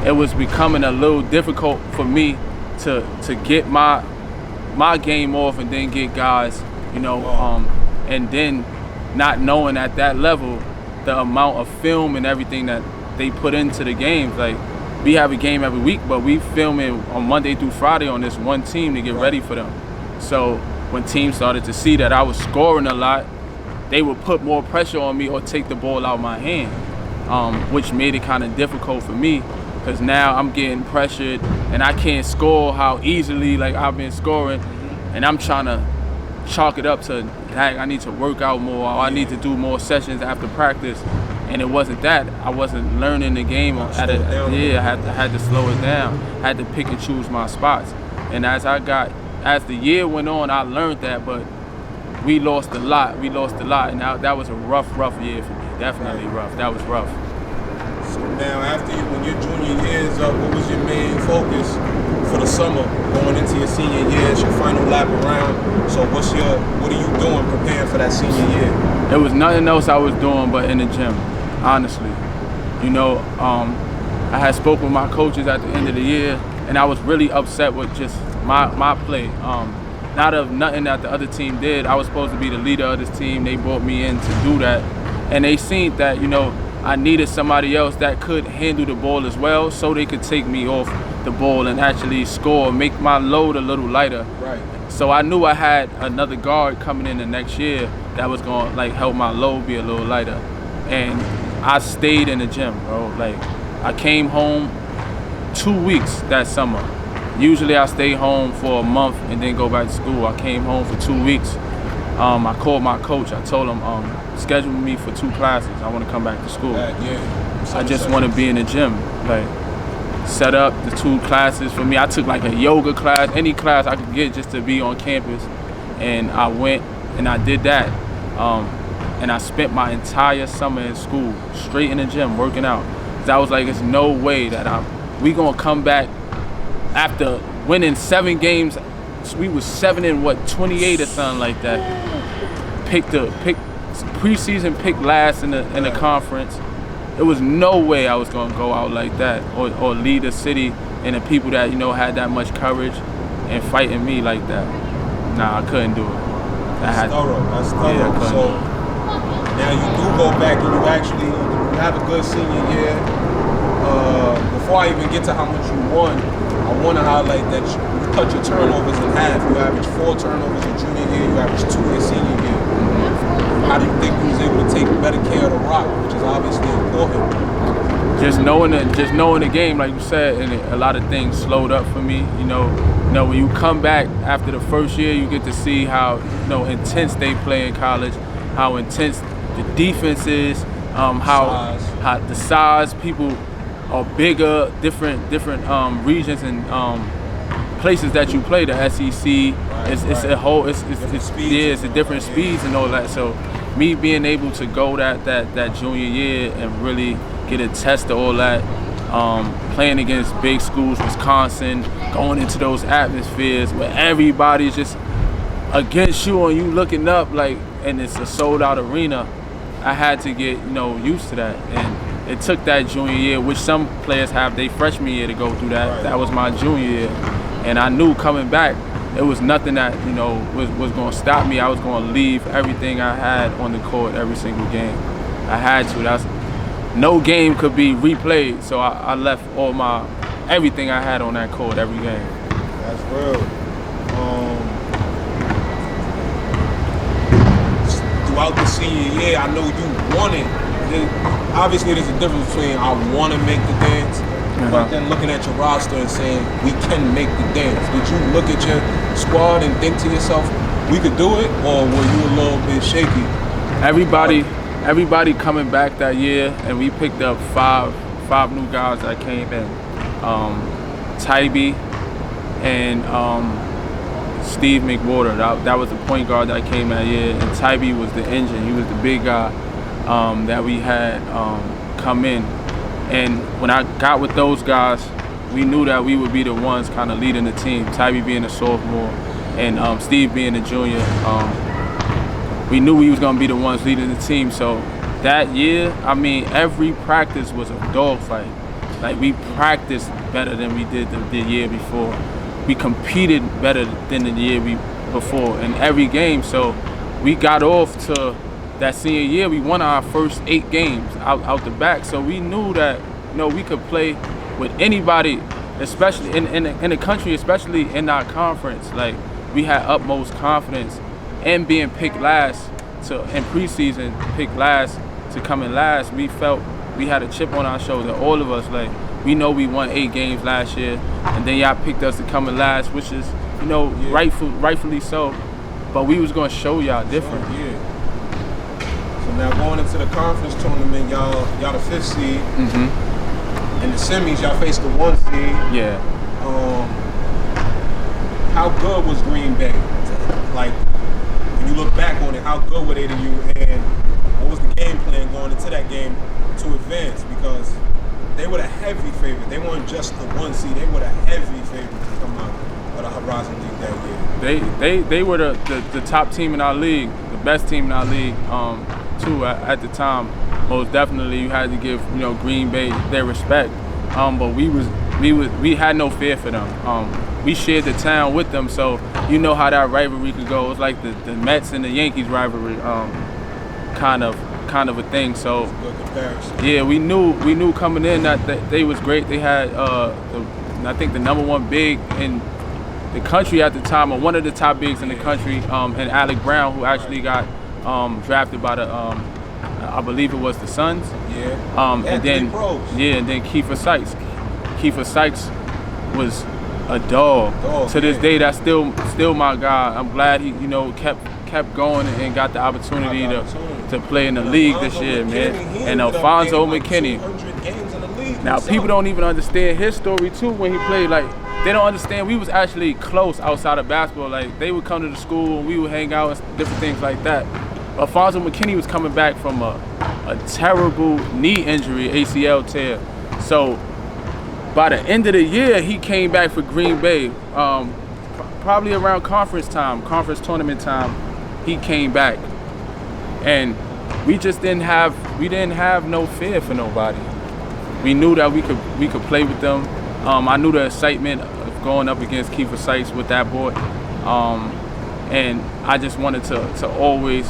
it was becoming a little difficult for me to get my game off and then get guys, and then not knowing at that level the amount of film and everything that they put into the games. Like, we have a game every week, but we filming on Monday through Friday on this one team to get ready for them. So when teams started to see that I was scoring a lot, they would put more pressure on me or take the ball out of my hand, which made it kind of difficult for me. Because now I'm getting pressured and I can't score how easily I've been scoring, and I'm trying to chalk it up to, dang, I need to work out more, or I need to do more sessions after practice. And it wasn't that. I wasn't learning the game. I had to slow it down. I had to pick and choose my spots. And as the year went on, I learned that, but we lost a lot. And that was a rough year for me. Definitely rough. That was rough. So now, when your junior year is up, what was your main focus for the summer going into your senior year? It's your final lap around. So what are you doing preparing for that senior year? It was nothing else I was doing but in the gym, honestly. I had spoken with my coaches at the end of the year, and I was really upset with just my play. Not of nothing that the other team did. I was supposed to be the leader of this team. They brought me in to do that, and they seen that I needed somebody else that could handle the ball as well, so they could take me off the ball and actually score, make my load a little lighter. Right. So I knew I had another guard coming in the next year that was gonna like help my load be a little lighter. And I stayed in the gym, bro. Like, I came home 2 weeks that summer. Usually I stay home for a month and then go back to school. I came home for 2 weeks. I called my coach. I told him, schedule me for 2 classes. I want to come back to school. I just want to be in the gym. Like, set up the 2 classes for me. I took like a yoga class, any class I could get just to be on campus. And I went and I did that. And I spent my entire summer in school, straight in the gym, working out. 'Cause I was like, there's no way that we gonna come back after winning 7 games. We was 7-28 or something like that. Picked preseason, picked last in the conference. There was no way I was gonna go out like that or lead a city and the people that had that much courage and fighting me like that. Nah, I couldn't do it. That's thorough. Yeah, so now you do go back and you have a good senior year. Before I even get to how much you won, I want to highlight that you cut your turnovers in half. You averaged 4 turnovers your junior year, you averaged 2 your senior year. How do you think you was able to take better care of the rock, which is obviously important? Just knowing the game, like you said, and a lot of things slowed up for me. When you come back after the first year, you get to see how intense they play in college, how intense the defense is, how the size, people are bigger, different regions and places that you play. The SEC, it's a whole, it's a different speeds and all that. So me being able to go that junior year and really get a test of all that, playing against big schools, Wisconsin, going into those atmospheres where everybody's just against you and you looking up like, and it's a sold out arena. I had to get used to that, and it took that junior year, which some players have their freshman year to go through that. Right. That was my junior year, and I knew coming back, it was nothing that was going to stop me. I was going to leave everything I had on the court every single game. I had to. No game could be replayed, so I left everything I had on that court every game. That's real. Throughout the senior year, I know you wanted. Obviously, there's a difference between I want to make the dance, but then looking at your roster and saying we can make the dance. Did you look at your squad and think to yourself, we could do it, or were you a little bit shaky? Everybody coming back that year, and we picked up five new guys that came in. Tybee and Steve McWater. That was the point guard that came that year, and Tybee was the engine. He was the big guy that we had come in. And when I got with those guys, we knew that we would be the ones kind of leading the team. Tybee being a sophomore and Steve being a junior. We knew we was gonna be the ones leading the team. So that year, every practice was a dogfight. Like, we practiced better than we did the year before. We competed better than the year before in every game. So we got off to that senior year. We won our first 8 games out the back. So we knew that we could play with anybody, especially in the country, especially in our conference. Like, we had utmost confidence. And being picked last in preseason, picked last to come in last, we felt we had a chip on our shoulder, all of us. Like, we know we won 8 games last year, and then y'all picked us to come in last, which is, rightfully so. But we was gonna show y'all different. So now going into the conference tournament, y'all the 5th seed. Mm-hmm. In the semis, y'all faced the 1 seed. Yeah. How good was Green Bay? Like, when you look back on it, how good were they to you, and what was the game plan going into that game to advance? Because they were the heavy favorite. They weren't just the 1 seed. They were the heavy favorite to come out of the Herizon League that year. They were the top team in our league, the best team in our league too at the time. Most definitely, you had to give Green Bay their respect. But we had no fear for them. We shared the town with them, so you know how that rivalry could go. It was like the Mets and the Yankees rivalry, kind of. kind of a thing. So good comparison. yeah, we knew coming in that they was great. They had I think the #1 big in the country at the time, or one of the top bigs in the country, and Alec Brown, who actually got drafted by the I believe it was the Suns. Yeah. And then and then Kiefer Sykes. Kiefer Sykes was a dog. To this day, that's still my guy. I'm glad he kept going and got the opportunity to play in the league this year, man. And Alfonso McKinney. Now people don't even understand his story too when he played. Like they don't understand we was actually close outside of basketball. Like they would come to the school and we would hang out and different things like that. Alfonso McKinney was coming back from a terrible knee injury, ACL tear. So by the end of the year, he came back for Green Bay. Probably around conference tournament time, he came back, and we just didn't have no fear for nobody. We knew that we could play with them. I knew the excitement of going up against Kiefer Sykes with that boy, and I just wanted to always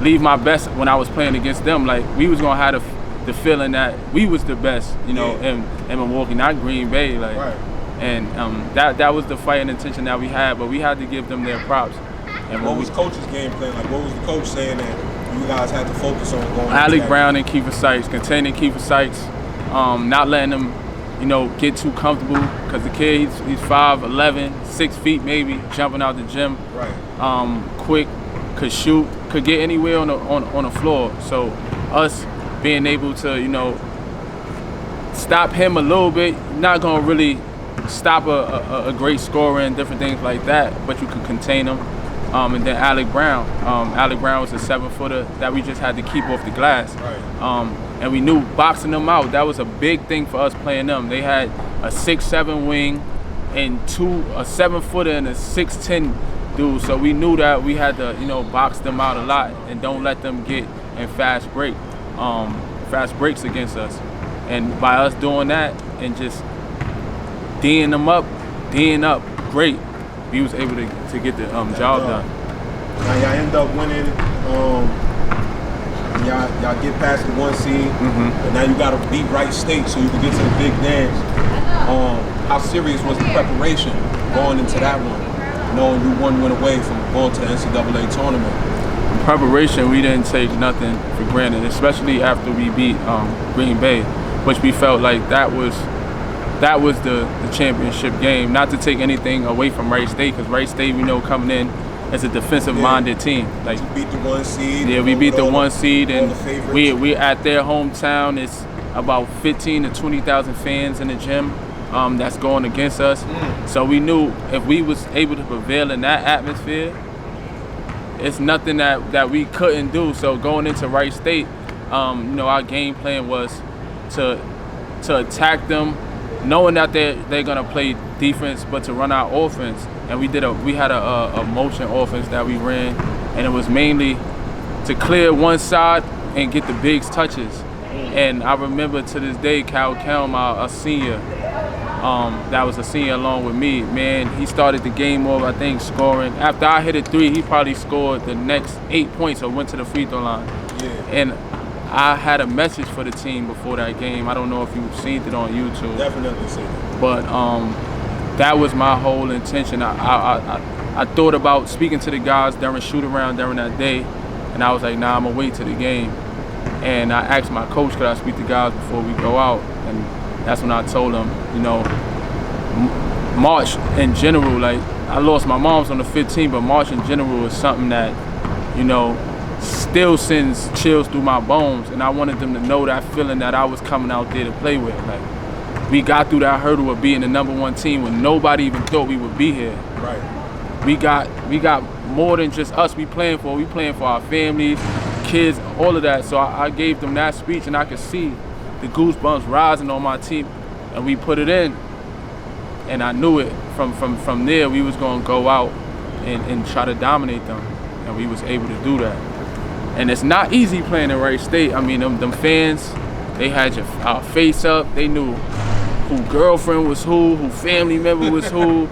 leave my best when I was playing against them. Like we was gonna have the feeling that we was the best, in Milwaukee, not Green Bay. Like, right. And that was the fight and intention that we had, but we had to give them their props. And what was coach's game plan? Like, what was the coach saying that you guys had to focus on going? Alec Brown and Kiefer Sykes, containing Kiefer Sykes, not letting him, get too comfortable, because the kid he's 5'11", 6 feet maybe, jumping out the gym. Right. Quick, could shoot, could get anywhere on the floor. So us being able to, stop him a little bit, not gonna really stop a great scorer and different things like that, but you could contain him. And then Alec Brown. Alec Brown was a 7-footer that we just had to keep off the glass. Right. And we knew boxing them out, that was a big thing for us playing them. They had a 6'7" wing and a 7-footer and a 6'10" dude. So we knew that we had to, box them out a lot and don't let them get in fast breaks against us. And by us doing that and just D'ing up, great, we was able to get the job done. Now y'all end up winning. Y'all get past the 1 seed, but now you got to beat Wright State so you can get to the big dance. How serious was the preparation going into that one, knowing you 1 win away from going to the NCAA Tournament? In preparation, we didn't take nothing for granted, especially after we beat Green Bay, which we felt like that was the championship game. Not to take anything away from Wright State, because Wright State, we know, coming in as a defensive-minded team. Like, you beat the 1 seed. Yeah, we beat the 1 seed, and we at their hometown. It's about 15 to 20,000 fans in the gym that's going against us. So we knew if we was able to prevail in that atmosphere, it's nothing that we couldn't do. So going into Wright State, our game plan was to attack them, knowing that they're gonna play defense, but to run our offense. And we had a motion offense that we ran, and it was mainly to clear one side and get the bigs touches. And I remember to this day, Cal Kelm, a senior, that was a senior along with me, man, he started the game off, I think, scoring. After I hit a 3, he probably scored the next 8 points or went to the free throw line. Yeah. And I had a message for the team before that game. I don't know if you've seen it on YouTube. Definitely seen it. But that was my whole intention. I thought about speaking to the guys during shoot-around during that day, and I was like, nah, I'm going to wait till the game. And I asked my coach, could I speak to guys before we go out? And that's when I told him, March in general, like, I lost my mom's on the 15th, but March in general is something that, still sends chills through my bones. And I wanted them to know that feeling that I was coming out there to play with. Like, we got through that hurdle of being the #1 team when nobody even thought we would be here. Right. We got more than just us we playing for. We playing for our families, kids, all of that. So I gave them that speech, and I could see the goosebumps rising on my team, and we put it in. And I knew it from there we was gonna go out and try to dominate them, and we was able to do that. And it's not easy playing in Wright State. I mean, them fans, they had our face up. They knew who girlfriend was who family member was who.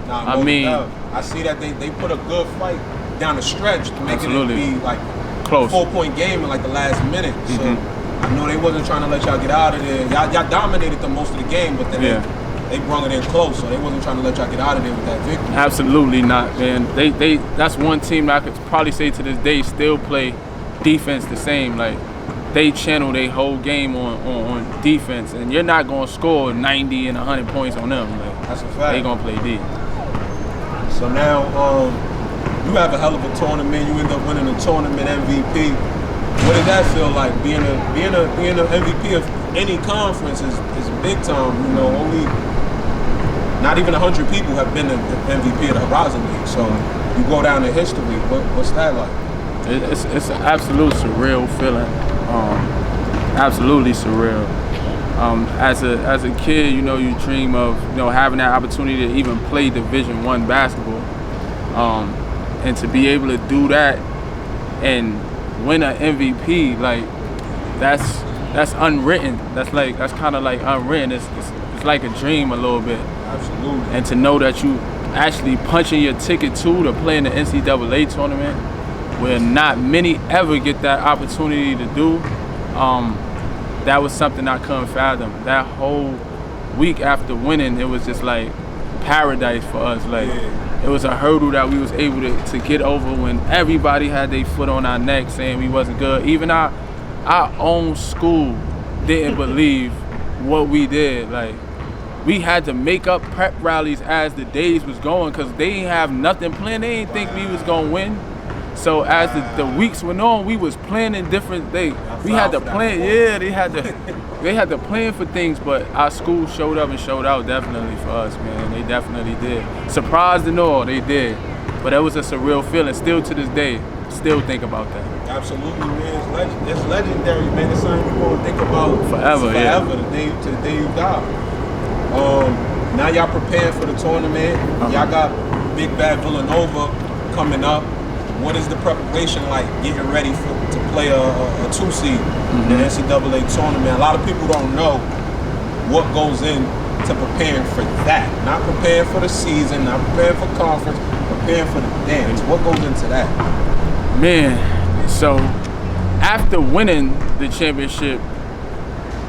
I see that they put a good fight down the stretch to make it be like close. 4-point game in like the last minute. So I know they wasn't trying to let y'all get out of there. Y'all dominated them most of the game, but then they brung it in close, so they wasn't trying to let y'all get out of there with that victory. Absolutely not, man. They that's one team that I could probably say to this day still play defense the same. Like, they channel their whole game on defense, and you're not gonna score 90 and 100 points on them. Like, that's a fact. They gonna play D. So now, you have a hell of a tournament. You end up winning a tournament MVP. What does that feel like? Being a MVP of any conference is big time. You know, only not even 100 people have been the MVP of the Herizon League. So you go down in history. What's that like? It's an absolute surreal feeling. Absolutely surreal. As a kid, you know, you dream of, you know, having that opportunity to even play Division I basketball, and to be able to do that and win an MVP, like, that's unwritten. That's kind of like unwritten. It's like a dream a little bit. Absolutely. And to know that you actually punching your ticket to play in the NCAA tournament, where not many ever get that opportunity to do, that was something I couldn't fathom. That whole week after winning, it was just like paradise for us. Like, it was a hurdle that we was able to get over when everybody had their foot on our neck saying we wasn't good. Even our own school didn't believe what we did. Like, we had to make up prep rallies as the days was going because they didn't have nothing planned. They didn't think we was gonna win. So as the weeks went on, we was planning different things. We had to plan. Yeah, they had to plan for things. But our school showed up and showed out definitely for us, man. They definitely did. Surprised and all, they did. But that was a surreal feeling. Still to this day, still think about that. Absolutely, man. It's legendary, man. It's something you're gonna think about forever. To the day you die. Now y'all preparing for the tournament. Y'all got Big Bad Villanova coming up. What is the preparation like getting ready to play a 2 seed in the NCAA tournament? A lot of people don't know what goes into preparing for that. Not preparing for the season, not preparing for conference, preparing for the dance. What goes into that? Man, so after winning the championship,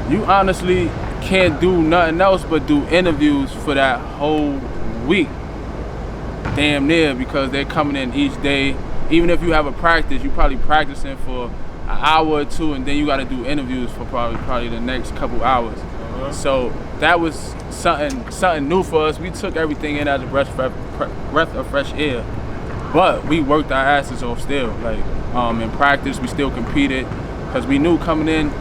you honestly can't do nothing else but do interviews for that whole week. Damn near, because they're coming in each day. Even if you have a practice, you're probably practicing for an hour or two, and then you got to do interviews for probably the next couple hours. So that was something new for us. We took everything in as a breath of fresh air, but we worked our asses off still. Like, in practice, we still competed because we knew coming in,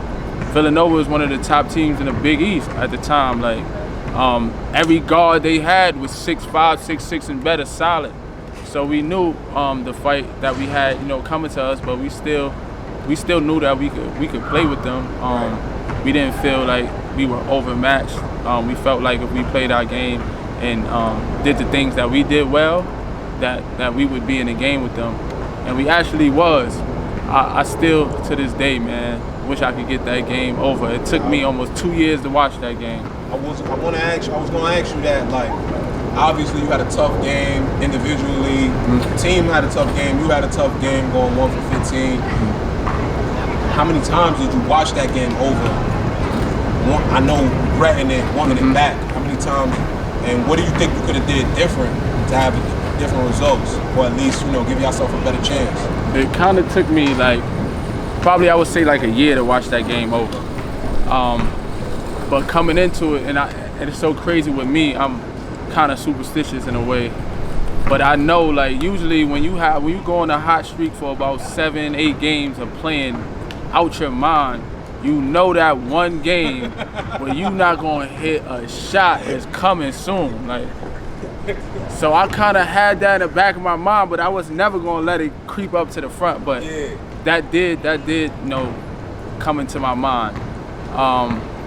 Villanova was one of the top teams in the Big East at the time. Like, every guard they had was 6'5", 6'6", and better, solid. So we knew the fight that we had, you know, coming to us, but we still knew that we could play with them. We didn't feel like we were overmatched. We felt like if we played our game and did the things that we did well, that we would be in the game with them, and we actually was. I still to this day, man, wish I could get that game over. It took me almost 2 years to watch that game. I was gonna ask you that, like, obviously you had a tough game individually. The team had a tough game. You had a tough game going 1 for 15. How many times did you watch that game over? I know regretting it, wanting it back. How many times? And what do you think you could have did different to have different results, or at least, you know, give yourself a better chance? It kind of took me like probably I would say like a year to watch that game over. But coming into it, and it's so crazy with me, I'm kind of superstitious in a way. But I know, like, usually when you go on a hot streak for about 7-8 games of playing out your mind, you know that one game where you're not gonna hit a shot is coming soon. Like, so I kind of had that in the back of my mind, but I was never gonna let it creep up to the front. But that did, you know, come into my mind.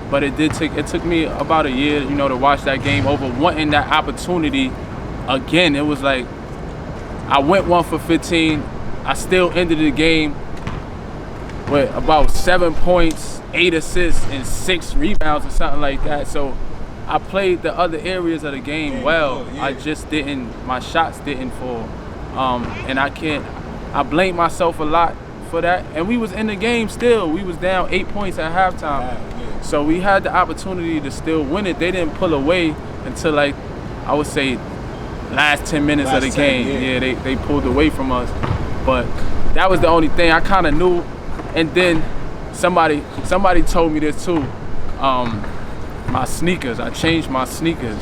But it took me about a year, you know, to watch that game over, wanting that opportunity again. It was like I went 1 for 15. I still ended the game with about 7 points, 8 assists, and 6 rebounds or something like that. So I played the other areas of the game well. I just my shots didn't fall. And I blame myself a lot for that, and we was in the game still. We was down 8 points at halftime. So we had the opportunity to still win it. They didn't pull away until, like, I would say last 10 minutes of the game. They pulled away from us. But that was the only thing I kind of knew. And then somebody told me this too. My sneakers, I changed my sneakers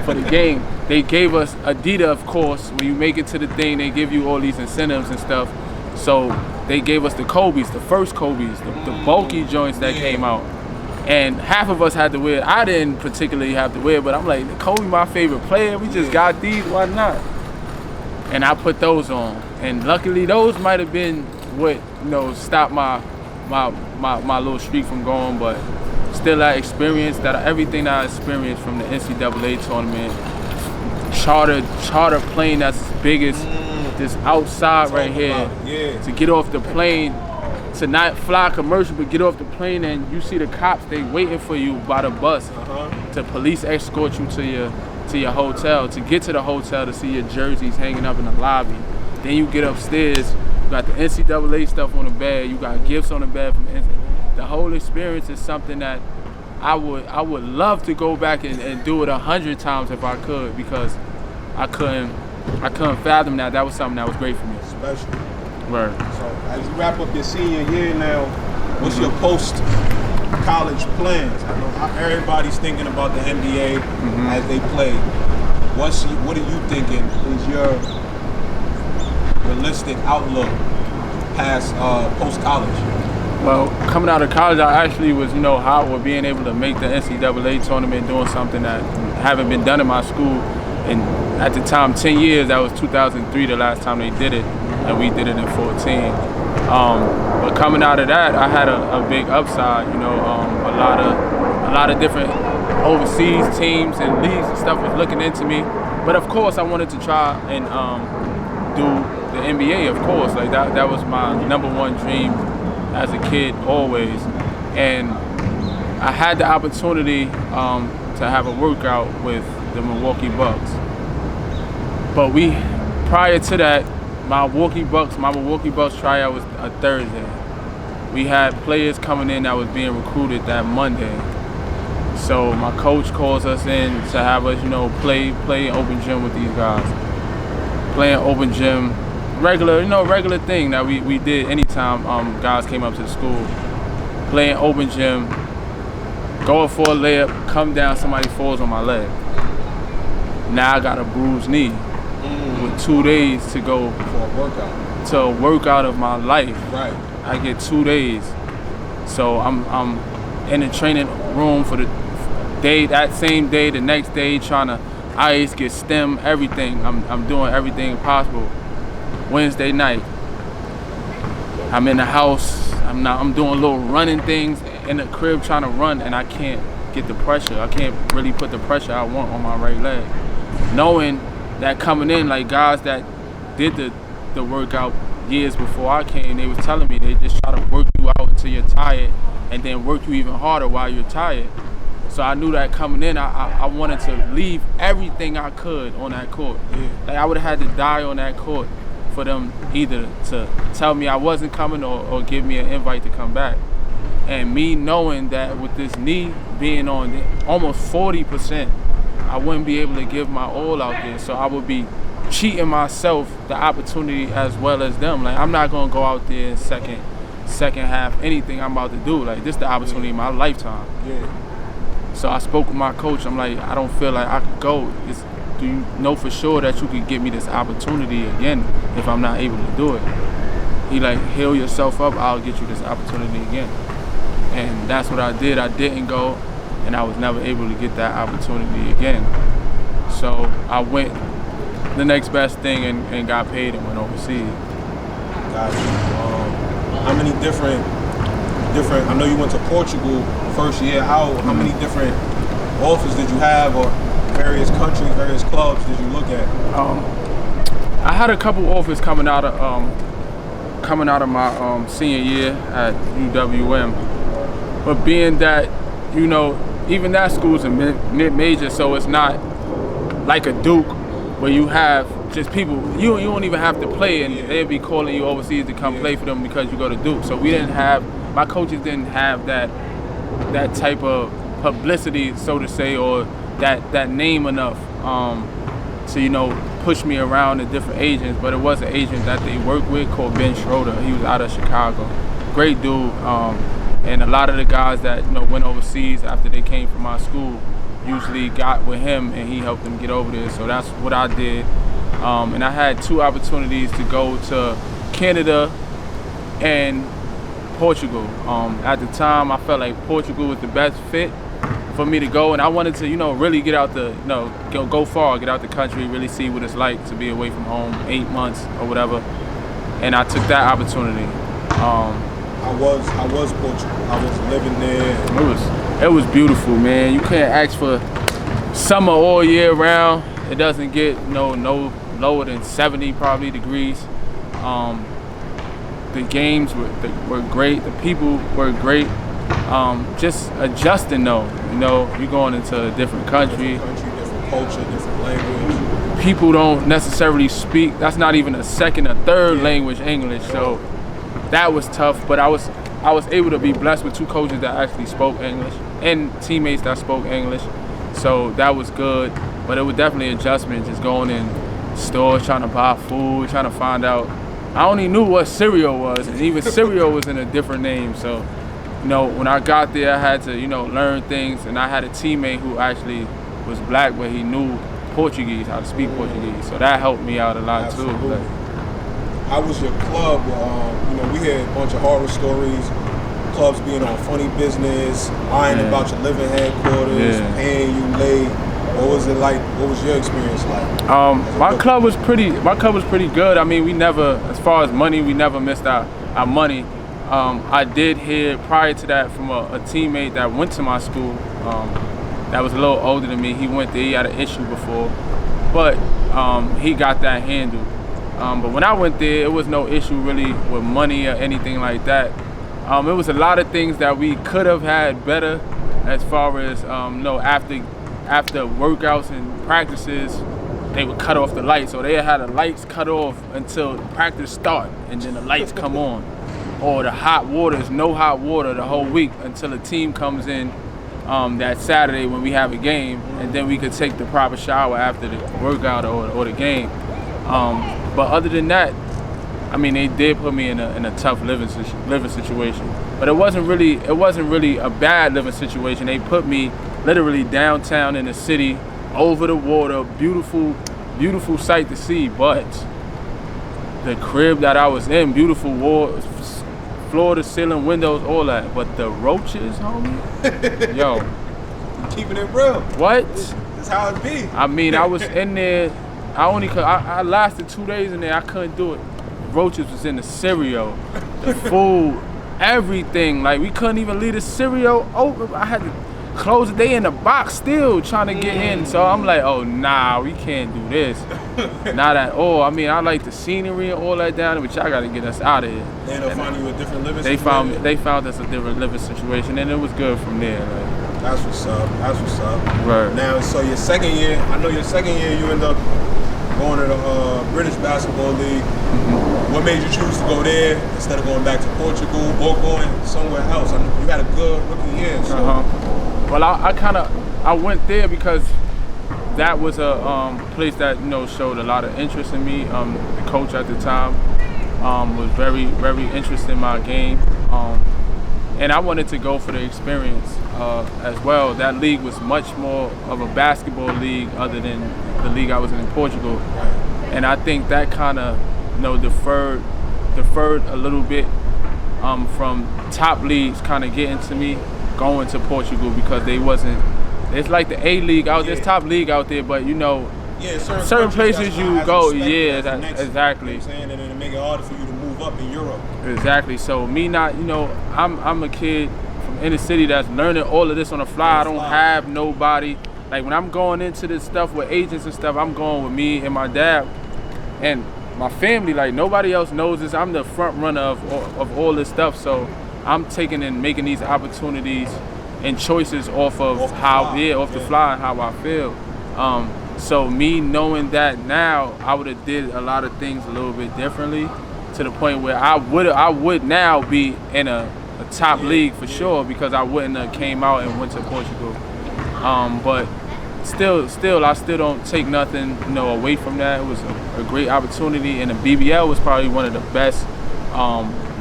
for the game. They gave us Adidas, of course. When you make it to the thing, they give you all these incentives and stuff. So they gave us the Kobe's, the first Kobe's, the bulky joints that came out. And half of us had to wear it. I didn't particularly have to wear it, but I'm like, Kobe, my favorite player. We just got these, why not? And I put those on. And luckily, those might have been what, you know, stopped my little streak from going. But still, that experience, everything that I experienced from the NCAA tournament, charter plane that's as big as this outside right here, to get off the plane, to not fly commercial, but get off the plane and you see the cops, they waiting for you by the bus to police escort you to your hotel, to get to the hotel to see your jerseys hanging up in the lobby. Then you get upstairs, you got the NCAA stuff on the bed, you got gifts on the bed from the NCAA. The whole experience is something that I would love to go back and do it 100 times if I could, because I couldn't fathom that. That was something that was great for me. Special. Right. So as you wrap up your senior year now, what's your post-college plans? I know everybody's thinking about the NBA as they play. What are you thinking is your realistic outlook past post-college? Well, coming out of college, I actually was, hot with being able to make the NCAA tournament, doing something that haven't been done in my school. And at the time, 10 years, that was 2003, the last time they did it. And we did it in 14. But coming out of that, I had a big upside. A lot of different overseas teams and leagues and stuff was looking into me. But of course, I wanted to try and do the NBA. Of course, like that was my #1 dream as a kid, always. And I had the opportunity to have a workout with the Milwaukee Bucks. But prior to that, my Milwaukee Bucks tryout was a Thursday. We had players coming in that was being recruited that Monday. So my coach calls us in to have us, play open gym with these guys. Playing open gym, regular thing that we did anytime guys came up to the school. Playing open gym, going for a layup, come down, somebody falls on my leg. Now I got a bruised knee. With 2 days to go to a workout of my life. Right. I get 2 days. So I'm in the training room for the day, that same day, the next day, trying to ice, get stem, everything. I'm doing everything possible. Wednesday night, I'm in the house. I'm doing little running things in the crib, trying to run, and I can't get the pressure. I can't really put the pressure I want on my right leg. Knowing that coming in, like guys that did the workout years before I came, they was telling me they just try to work you out until you're tired and then work you even harder while you're tired. So I knew that coming in, I wanted to leave everything I could on that court. Like I would have had to die on that court for them either to tell me I wasn't coming or give me an invite to come back. And me knowing that with this knee being on almost 40%, I wouldn't be able to give my all out there, so I would be cheating myself the opportunity as well as them. Like I'm not gonna go out there in second half anything I'm about to do. Like this is the opportunity in my lifetime. So I spoke with my coach. I'm like, I don't feel like I could go. Do you know for sure that you could give me this opportunity again if I'm not able to do it? He like, heal yourself up. I'll get you this opportunity again. And that's what I did. I didn't go. And I was never able to get that opportunity again. So I went the next best thing and got paid and went overseas. Got you. How many different, I know you went to Portugal first year. How many different offers did you have, or various countries, various clubs did you look at? I had a couple offers coming out of my senior year at UW-M. But being that, even that school's a mid-major, so it's not like a Duke where you have just people, you don't even have to play, and they'd be calling you overseas to come play for them because you go to Duke. So we didn't have, my coaches didn't have that type of publicity, so to say, or that name enough to, you know, push me around to different agents. But it was an agent that they worked with called Ben Schroeder. He was out of Chicago. Great dude. And a lot of the guys that, you know, went overseas after they came from my school usually got with him, and he helped them get over there. So that's what I did. And I had 2 opportunities to go to Canada and Portugal. At the time, I felt like Portugal was the best fit for me to go, and I wanted to, you know, really get out the, you know, go far, get out the country, really see what it's like to be away from home 8 months or whatever. And I took that opportunity. I was Portugal. I was living there. It was beautiful, man. You can't ask for summer all year round. It doesn't get no lower than 70 probably degrees. The games were great. The people were great. Just adjusting though. You know, you're going into a different country. Different culture, different language. People don't necessarily speak. That's not even a second or third language, English. So that was tough. But I was able to be blessed with 2 coaches that actually spoke English and teammates that spoke English. So that was good. But it was definitely an adjustment, just going in stores, trying to buy food, trying to find out. I only knew what cereal was, and even cereal was in a different name. So, you know, when I got there, I had to, you know, learn things. And I had a teammate who actually was black, but he knew Portuguese, how to speak Portuguese. So that helped me out a lot too. How was your club? You know, we had a bunch of horror stories, clubs being on funny business, lying about your living headquarters, paying you late. What was it like? What was your experience like? My club was pretty good. I mean, we never, as far as money, we never missed our money. I did hear prior to that from a teammate that went to my school that was a little older than me. He went there, he had an issue before, but he got that handled. But when I went there, it was no issue really with money or anything like that. It was a lot of things that we could have had better, as far as you know, after workouts and practices, they would cut off the lights. So they had the lights cut off until practice start, and then the lights come on. Or the hot water is no hot water the whole week until a team comes in that Saturday when we have a game, and then we could take the proper shower after the workout or the game. But other than that, I mean, they did put me in a tough living situation. But it wasn't really a bad living situation. They put me literally downtown in the city, over the water, beautiful sight to see. But the crib that I was in, beautiful walls, floor to ceiling, windows, all that. But the roaches, homie, yo. Keeping it real. What? That's how it be. I mean, I was in there. I lasted 2 days in there. I couldn't do it. The roaches was in the cereal, the food, everything. Like, we couldn't even leave the cereal open. I had to close it. They in the box still trying to get in. So I'm like, oh nah, we can't do this. Not at all. I mean, I like the scenery and all that down there, but y'all gotta get us out of here. They ended up finding you a different living situation? They found us a different living situation, and it was good from there. Like. That's what's up. That's what's up. Right. Now, so your second year, I know your second year you end up going to the British Basketball League. Mm-hmm. What made you choose to go there instead of going back to Portugal or going somewhere else? I know you had a good rookie year. So. Well, I went there because that was a place that, you know, showed a lot of interest in me. The coach at the time was very, very interested in my game, and I wanted to go for the experience as well. That league was much more of a basketball league other than the league I was in Portugal, and I think that kind of, you know, deferred a little bit from top leagues kind of getting to me going to Portugal, because they wasn't. It's like the A league out there, there's top league out there, but you know, certain places you go, exactly. You know what I'm saying? And then it make it harder for you to move up in Europe. Exactly. So me not, you know, I'm a kid from inner city that's learning all of this on the fly. I don't have nobody. Like when I'm going into this stuff with agents and stuff, I'm going with me and my dad and my family. Like nobody else knows this. I'm the front runner of all this stuff. So I'm taking and making these opportunities and choices off of off the fly and how I feel. So me knowing that now, I would have did a lot of things a little bit differently, to the point where I would now be in a top league for sure, because I wouldn't have came out and went to Portugal. But still, I still don't take nothing, away from that. It was a great opportunity, and the BBL was probably one of the best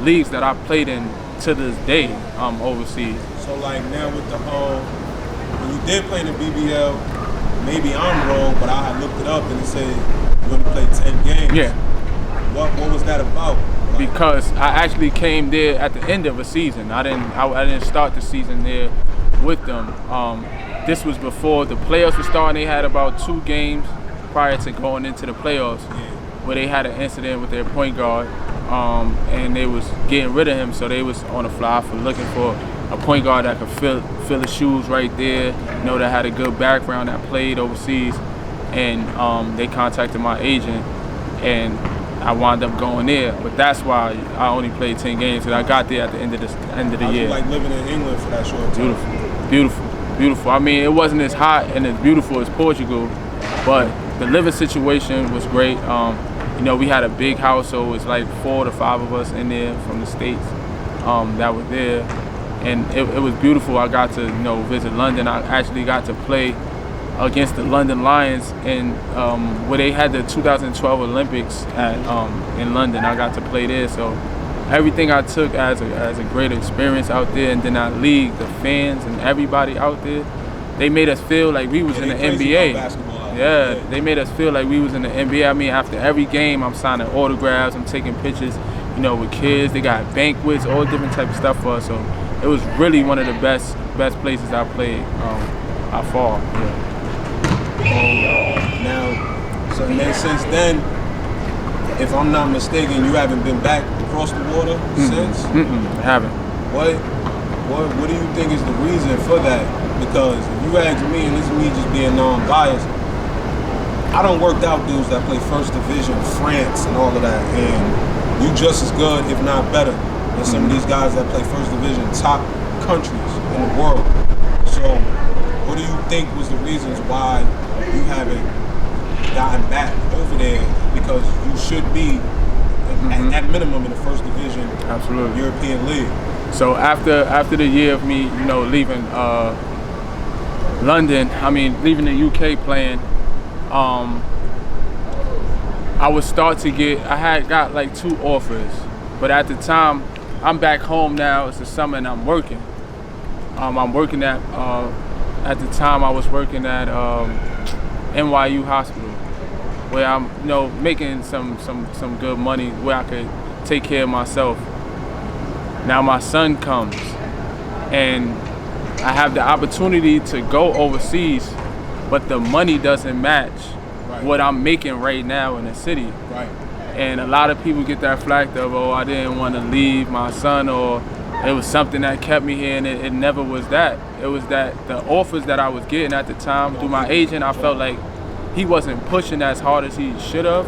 leagues that I played in to this day overseas. So like now with the when you did play in the BBL, maybe I'm wrong, but I had looked it up and it said you only played 10 games. Yeah. What was that about? Like, because I actually came there at the end of a season. I didn't start the season there with them. This was before the playoffs were starting. They had about 2 games prior to going into the playoffs, where they had an incident with their point guard, and they was getting rid of him. So they was on the fly for looking for a point guard that could fill the shoes right there, that had a good background, that played overseas. And they contacted my agent, and I wound up going there. But that's why I only played 10 games, and I got there at the end of the year. Like living in England for that short time? Beautiful. I mean, it wasn't as hot and as beautiful as Portugal, but the living situation was great. We had a big house, so it was like 4 to 5 of us in there from the States that were there. And it was beautiful. I got to, visit London. I actually got to play against the London Lions where they had the 2012 Olympics in London. I got to play there, so everything I took as a great experience out there. And then that league, the fans and everybody out there, they made us feel like we was in the NBA. Yeah, they made us feel like we was in the NBA. I mean, after every game, I'm signing autographs, I'm taking pictures, with kids. They got banquets, all different type of stuff for us. So it was really one of the best places I played by far. Now, so then since then, if I'm not mistaken, you haven't been back across the water since? I haven't. What do you think is the reason for that? Because if you ask me, and this is me just being non-biased, I don't work out dudes that play First Division, France, and all of that, and you just as good, if not better, than some of these guys that play First Division, top countries in the world. So, what do you think was the reasons why you haven't gotten back over there? Because you should be at minimum in the First Division, absolutely, European League. So after the year of me, leaving London, leaving the UK playing, I would start to I had got like 2 offers, but at the time, I'm back home now. It's the summer and I'm working. I'm working at the time I was working at NYU Hospital, where I'm making some good money where I could take care of myself. Now my son comes, and I have the opportunity to go overseas, but the money doesn't match what I'm making right now in the city. Right. And a lot of people get that flack of, I didn't want to leave my son, or it was something that kept me here, and it never was that. It was that the offers that I was getting at the time through my agent, I felt like he wasn't pushing as hard as he should have,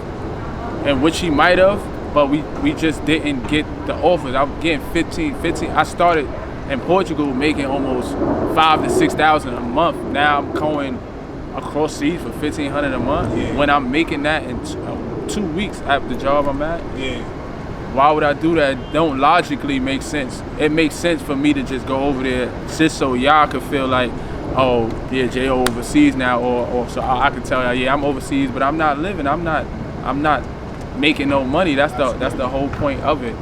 and which he might have, but we just didn't get the offers. I was getting 15. I started in Portugal making almost $5,000 to $6,000 a month. Now I'm going across seas for $1,500 a month. Yeah. When I'm making that in 2 weeks at the job I'm at. Yeah. Why would I do that? It don't logically make sense. It makes sense for me to just go over there just so y'all could feel like, oh yeah, J.O. overseas now, or so I could tell y'all, yeah, I'm overseas, but I'm not living. I'm not making no money. That's the whole point of it.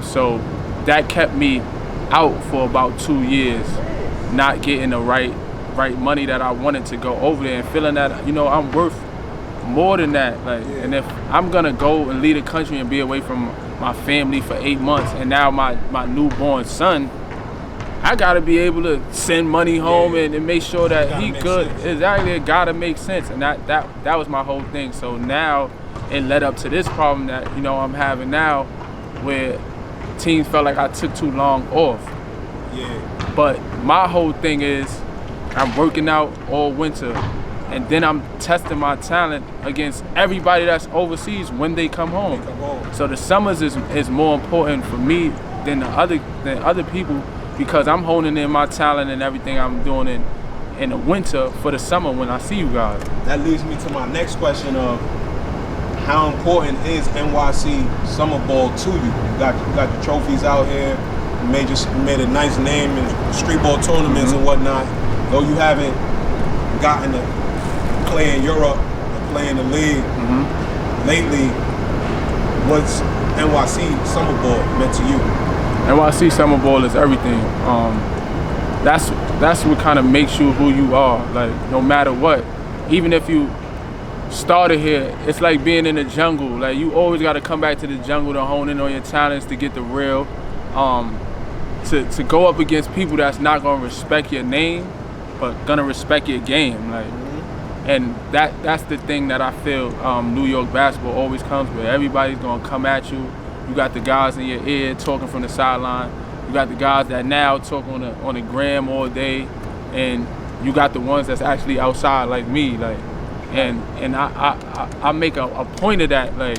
So that kept me out for about 2 years, not getting the right money that I wanted to go over there, and feeling that I'm worth more than that. And if I'm gonna go and lead a country and be away from my family for 8 months, and now my newborn son, I gotta be able to send money home and make sure that he good. Exactly, it gotta make sense, and that was my whole thing. So now it led up to this problem that I'm having now, where teams felt like I took too long off. Yeah. But my whole thing is, I'm working out all winter, and then I'm testing my talent against everybody that's overseas when they come home. So the summers is more important for me than other people, because I'm honing in my talent and everything I'm doing in the winter for the summer when I see you guys. That leads me to my next question of how important is NYC summer ball to you? You got the trophies out here. You made a nice name in street ball tournaments and whatnot. Though you haven't gotten to play in Europe or play in the league lately, what's NYC summer ball meant to you? NYC summer ball is everything. That's what kind of makes you who you are. Like, no matter what, even if you started here, it's like being in the jungle. Like, you always got to come back to the jungle to hone in on your talents, to get the real, to go up against people that's not gonna respect your name, but gonna respect your game. Like, and that's the thing that I feel New York basketball always comes with. Everybody's gonna come at you. You got the guys in your ear talking from the sideline. You got the guys that now talk on the gram all day, and you got the ones that's actually outside like me. Like, and I make a point of that. Like,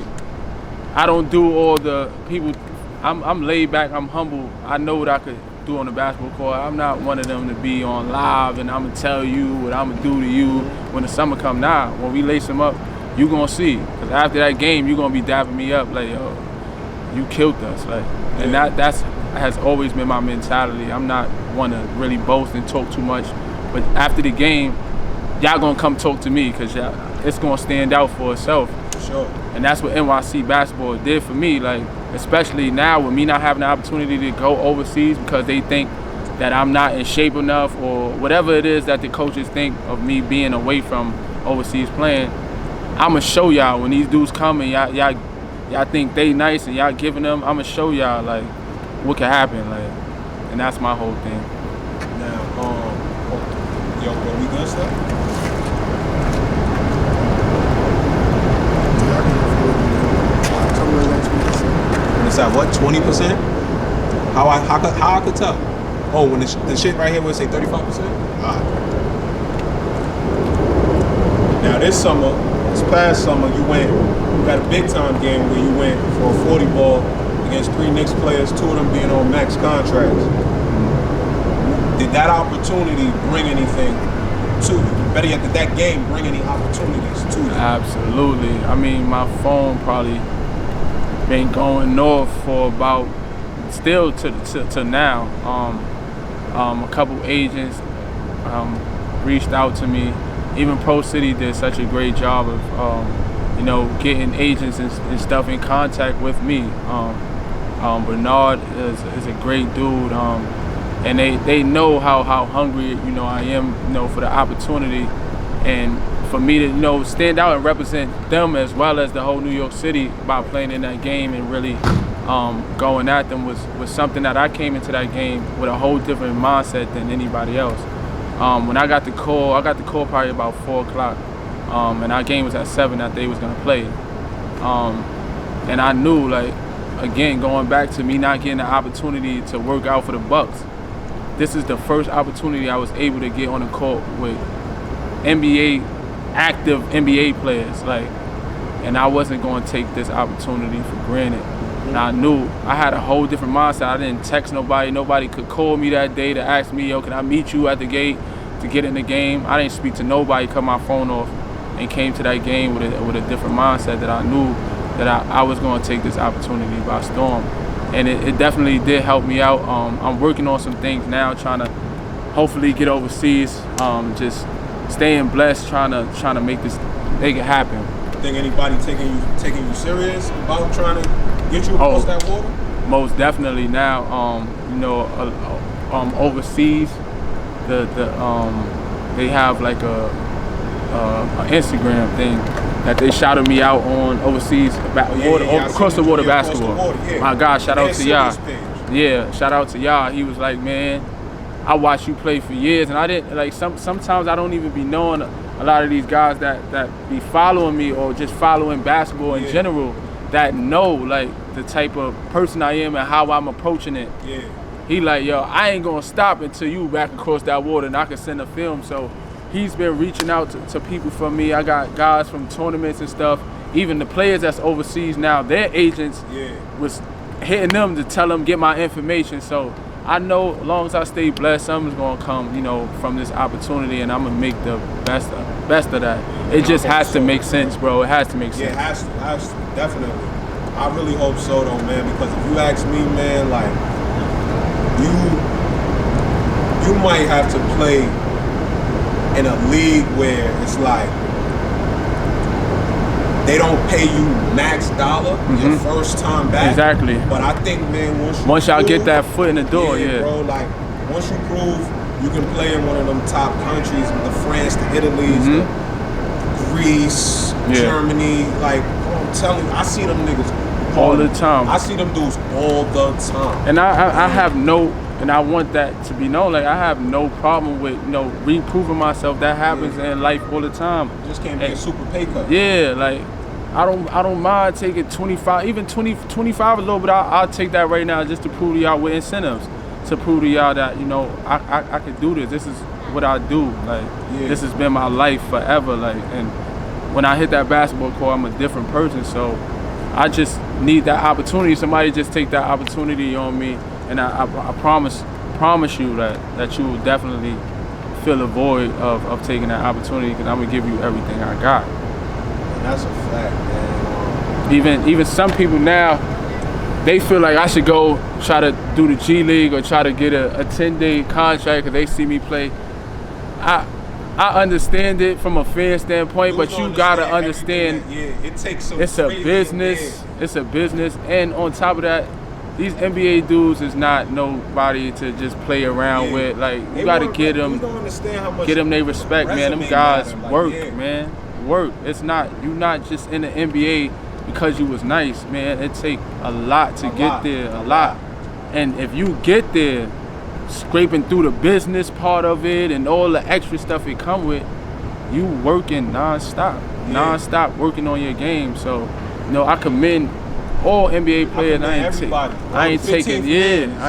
I don't do all the people. I'm laid back. I'm humble. I know what I could do on the basketball court. I'm not one of them to be on live and I'm gonna tell you what I'm gonna do to you when the summer come. Now, when we lace them up, you gonna see. Cause after that game, you gonna be dapping me up like, yo, you killed us. Like, and that has always been my mentality. I'm not one to really boast and talk too much, but after the game, y'all gonna come talk to me because it's gonna stand out for itself. Sure. And that's what NYC basketball did for me. Like, especially now with me not having the opportunity to go overseas because they think that I'm not in shape enough or whatever it is that the coaches think of me being away from overseas playing. I'ma show y'all when these dudes come and y'all think they nice and y'all giving them. I'ma show y'all like what can happen. Like, and that's my whole thing. Now, yo, are we good, stuff? It's at what, 20%? How I could tell? Oh, when the shit right here would say 35%? Now this past summer, you got a big time game where you went for a 40 ball against 3 Knicks players, 2 of them being on max contracts. Did that opportunity bring anything to you? Better yet, did that game bring any opportunities to you? Absolutely. I mean, my phone probably been going north for about still to now. A couple agents reached out to me. Even Pro City did such a great job of getting agents and stuff in contact with me. Bernard is a great dude, and they know how hungry I am for the opportunity, and for me to stand out and represent them as well as the whole New York City by playing in that game and really going at them was something that I came into that game with a whole different mindset than anybody else. When I got the call probably about 4 o'clock, and our game was at 7 that they was gonna play, and I knew, like, again, going back to me not getting the opportunity to work out for the Bucks, this is the first opportunity I was able to get on the court with active NBA players, like, and I wasn't going to take this opportunity for granted. And I knew I had a whole different mindset. I didn't text nobody. Nobody could call me that day to ask me, yo, can I meet you at the gate to get in the game? I didn't speak to nobody, cut my phone off, and came to that game with a different mindset that I knew that I was going to take this opportunity by storm. And it definitely did help me out. I'm working on some things now, trying to hopefully get overseas, just staying blessed, trying to make it happen. Think anybody taking you serious about trying to get you across that water? Most definitely now. Overseas, they have like a Instagram thing that they shouted me out on overseas, across the water basketball. My God, shout out to y'all. Yeah, shout out to y'all. He was like, man, I watched you play for years, and I didn't like. Sometimes I don't even be knowing a lot of these guys that be following me or just following basketball in general that know like the type of person I am and how I'm approaching it. Yeah. He like, yo, I ain't gonna stop until you back across that water and I can send a film. So he's been reaching out to people for me. I got guys from tournaments and stuff. Even the players that's overseas now, their agents was hitting them to tell them get my information. So I know as long as I stay blessed, something's gonna come, you know, from this opportunity, and I'm gonna make the best of that. It just has to make sense, bro. It has to make sense. Yeah, it has to, definitely. I really hope so, though, man. Because if you ask me, man, like you might have to play in a league where it's like they don't pay you max dollar your first time back. Exactly. But I think, man, once y'all get that foot in the door, yeah, bro. Like once you prove you can play in one of them top countries, the France, the Italy's, the Greece, Germany. Like I'm telling you, I see them niggas all the time. I see them dudes all the time. And I have no, and I want that to be known. Like I have no problem with, you know, reproving myself. That happens in life all the time. You just can't be a super pay cut. Yeah, like I don't mind taking 25, even 25 is low, but I'll take that right now just to prove to y'all with incentives, to prove to y'all that, you know, I can do this. This is what I do. Like this has been my life forever. Like, and when I hit that basketball court, I'm a different person. So I just need that opportunity. Somebody just take that opportunity on me, and I promise you that you will definitely fill a void of taking that opportunity, because I'm gonna give you everything I got. And that's a fact, man. Even some people now, they feel like I should go try to do the G League or try to get a 10-day contract because they see me play. I understand it from a fan standpoint, but you gotta understand. It takes some. It's a business. It's a business, and on top of that, these NBA dudes is not nobody to just play around with. Like you gotta get them their respect, man. Them guys work, man. Work. It's not, you not just in the NBA because you was nice, man. It take a lot to get there, a lot. And if you get there, scraping through the business part of it and all the extra stuff it come with, you working non-stop working on your game. So, you know, I commend all NBA players. I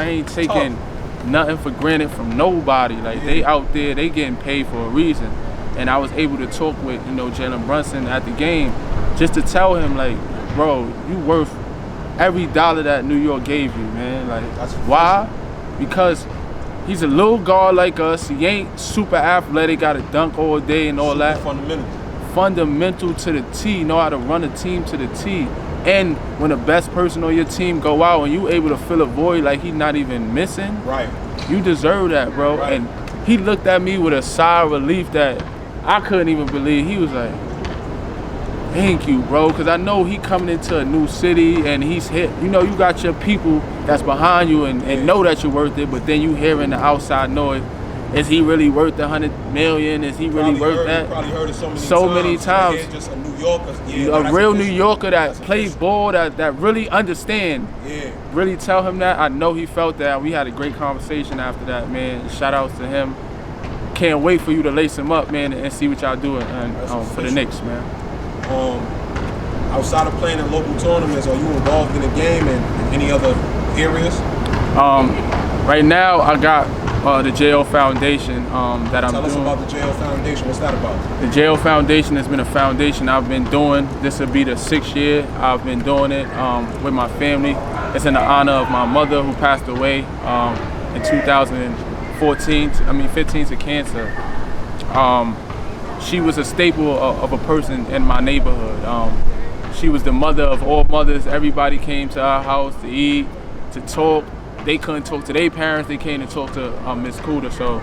ain't taking nothing for granted from nobody. Like they out there, they getting paid for a reason. And I was able to talk with, you know, Jalen Brunson at the game just to tell him, like, bro, you worth every dollar that New York gave you, man. Like, why? Because he's a little guard like us. He ain't super athletic, got to dunk all day and all that. Fundamental to the T, know how to run a team to the T. And when the best person on your team go out and you able to fill a void like he's not even missing, right? You deserve that, bro. Right. And he looked at me with a sigh of relief that I couldn't even believe. He was like, thank you, bro, because I know he coming into a new city and he's hit. You know, you got your people that's behind you and know that you're worth it, but then you hearing the outside noise. Is he really worth the $100 million? Is he really worth that? You probably heard it so many times. Just a New Yorker. A real New Yorker that plays ball, that really understand. Yeah. Really tell him that. I know he felt that. We had a great conversation after that, man. Shout outs to him. Can't wait for you to lace him up, man, and see what y'all doing for the Knicks, man. Outside of playing in local tournaments, are you involved in the game and any other areas? Right now, I got the JL Foundation that I'm doing. Tell us about the JL Foundation. What's that about? The JL Foundation has been a foundation I've been doing. This will be the 6th year I've been doing it with my family. It's in the honor of my mother who passed away in 2015 to cancer. She was a staple of a person in my neighborhood. She was the mother of all mothers. Everybody came to our house to eat, to talk. They couldn't talk to their parents. They came to talk to Miss Cooter. So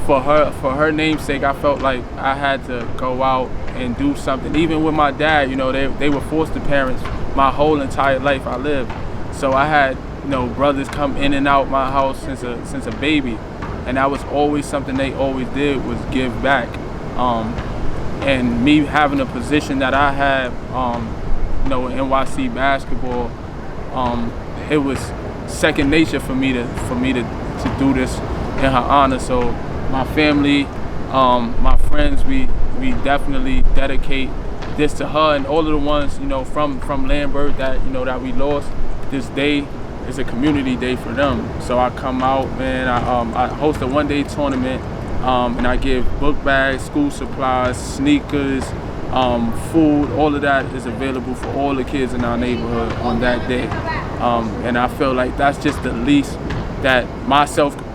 for her namesake, I felt like I had to go out and do something. Even with my dad, you know, they were foster parents my whole entire life I lived. So I had, you know, brothers come in and out my house since a baby, and that was always something they always did, was give back. And me having a position that I had, you know, in NYC basketball, it was second nature for me to do this in her honor. So my family, my friends, we definitely dedicate this to her and all of the ones, you know, from Lambert that, you know, that we lost. This day is a community day for them. So I come out, man. I host a one-day tournament, and I give book bags, school supplies, sneakers, food. All of that is available for all the kids in our neighborhood on that day. And I feel like that's just the least that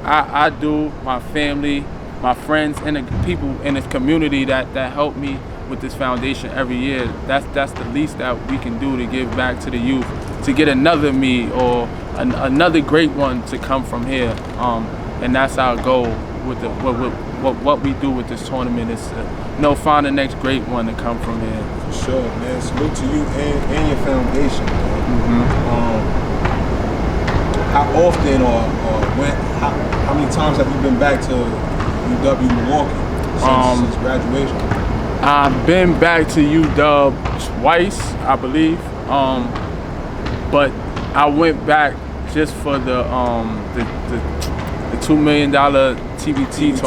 I do, my family, my friends, and the people in this community that help me with this foundation every year. That's the least that we can do to give back to the youth, to get another me or another great one to come from here. And that's our goal with what we do with this tournament is to find the next great one to come from here. For sure, man. Salute to you and your foundation, man. Mm-hmm. How often or when? How many times have you been back to UW-Milwaukee since graduation? I've been back to UW twice, I believe. But I went back just for the $2 million TBT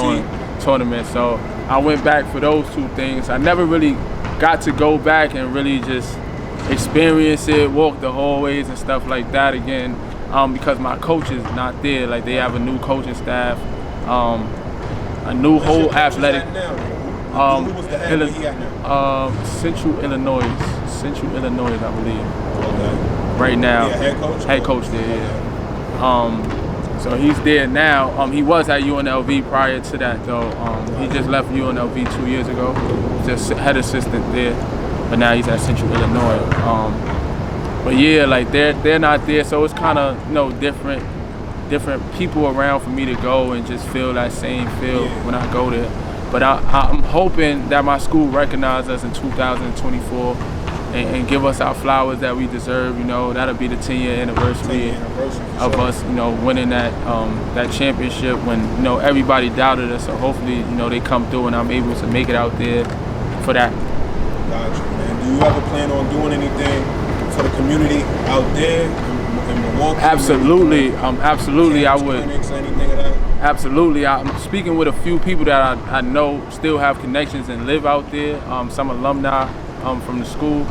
tournament. So I went back for those two things. I never really got to go back and really just experience it, walk the hallways and stuff like that again, because my coach is not there. Like, they have a new coaching staff, a new whole athletic. Central Illinois, I believe. Okay. Right now. Yeah, head coach. Head coach there. Yeah. So he's there now. He was at UNLV prior to that, though. He just left UNLV 2 years ago. Just head assistant there, but now he's at Central Illinois. But yeah, like they're not there, so it's kind of different people around for me to go and just feel that same feel when I go there. But I'm hoping that my school recognizes us in 2024 and give us our flowers that we deserve. That'll be the 10-year anniversary of us, winning that championship when, everybody doubted us. So hopefully, they come through and I'm able to make it out there for that. Gotcha, man. Do you ever plan on doing anything for the community out there in Milwaukee? Absolutely, absolutely, I would. Clinics, anything of that? Absolutely. I'm speaking with a few people that I know still have connections and live out there, some alumni from the school.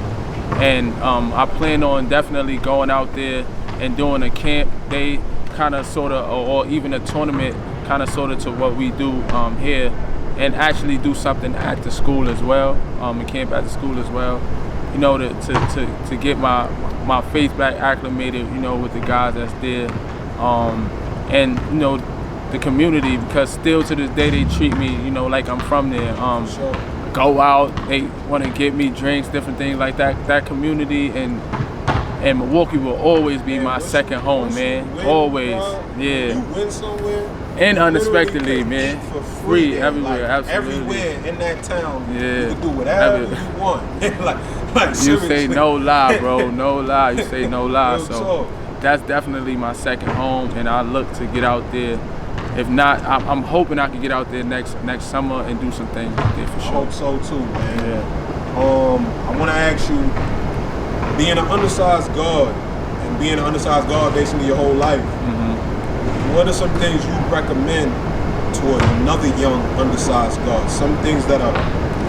And I plan on definitely going out there and doing a camp day kind of sort of, or even a tournament kind of sort of to what we do here, and actually do something at the school as well, a camp at the school as well, to get my face back acclimated, with the guys that's there, and the community, because still to this day they treat me, like I'm from there. Sure. Go out, they want to get me drinks, different things like that. That community and Milwaukee will always be my second home, man. Always, yeah. You win somewhere, and unexpectedly, man. For free everywhere, absolutely. Everywhere in that town, yeah. You can do whatever you want. like you seriously. say no lie, bro. No lie. You say no lie. So that's definitely my second home, and I look to get out there. If not, I'm hoping I can get out there next summer and do some things out there for sure. I hope so too, man. Yeah. I want to ask you, being an undersized guard and being an undersized guard basically your whole life, what are some things you recommend to another young undersized guard? Some things that are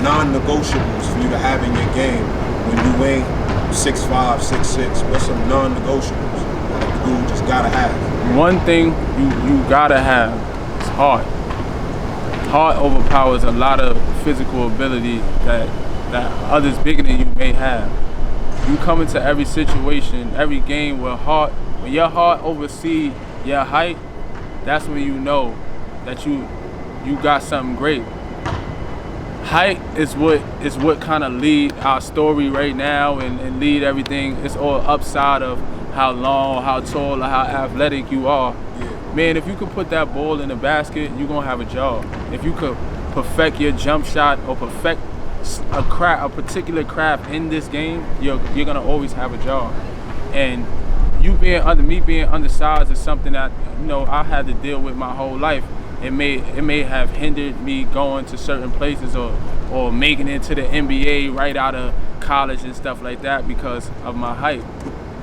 non-negotiables for you to have in your game when you ain't 6'5", 6'6". What's some non-negotiables that a dude just gotta have? One thing you gotta have is heart. Heart overpowers a lot of physical ability that others bigger than you may have. You come into every situation, every game with heart. When your heart oversees your height, that's when you know that you got something great. Height is what kind of lead our story right now and lead everything. It's all upside of how long, how tall, or how athletic you are. Man, if you could put that ball in the basket, you're gonna have a job. If you could perfect your jump shot or perfect a particular craft in this game, you're gonna always have a job. And me being undersized is something that I had to deal with my whole life. It may have hindered me going to certain places or making it to the NBA right out of college and stuff like that because of my height.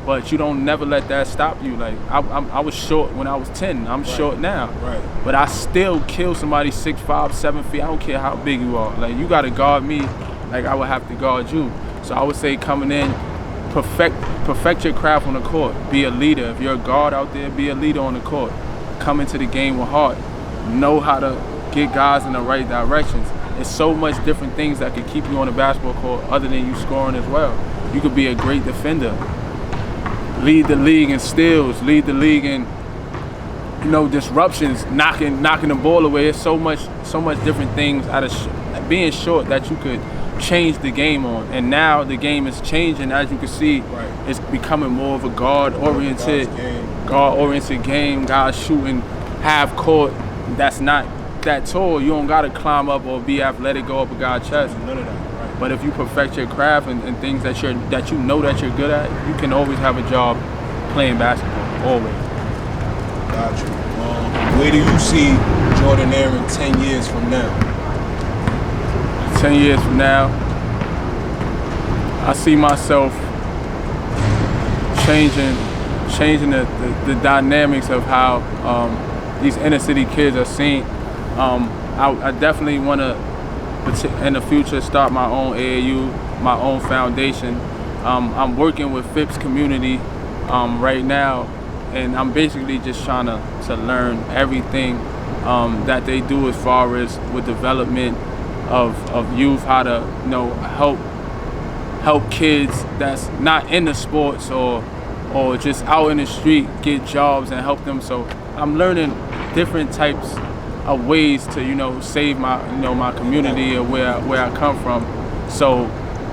But you don't never let that stop you. Like I was short when I was 10. I'm short now. Right. But I still kill somebody 6'5", 7 feet. I don't care how big you are. Like you gotta guard me like I would have to guard you. So I would say coming in, perfect your craft on the court. Be a leader. If you're a guard out there, be a leader on the court. Come into the game with heart. Know how to get guys in the right directions. There's so much different things that could keep you on the basketball court other than you scoring as well. You could be a great defender. lead the league in steals, lead the league in, you know, disruptions, knocking the ball away. It's so much different things out of being short that you could change the game on. And now the game is changing, as you can see. Right. It's becoming more of a guard-oriented game. Guys shooting half court. That's not that tall. You don't gotta climb up or be athletic, go up a guy's chest. None of that. Right. But if you perfect your craft and things that you know that you're good at, you can always have a job playing basketball. Always. Got you. Where do you see Jordan Aaron 10 years from now? 10 years from now, I see myself changing the dynamics of how these inner city kids are seen. I definitely want to, in the future, start my own AAU, my own foundation. I'm working with Phipps community right now, and I'm basically just trying to learn everything that they do as far as with development of youth, how to, you know, help kids that's not in the sports or just out in the street get jobs and help them. So I'm learning different types of ways to, you know, save my, you know, my community or where I come from. So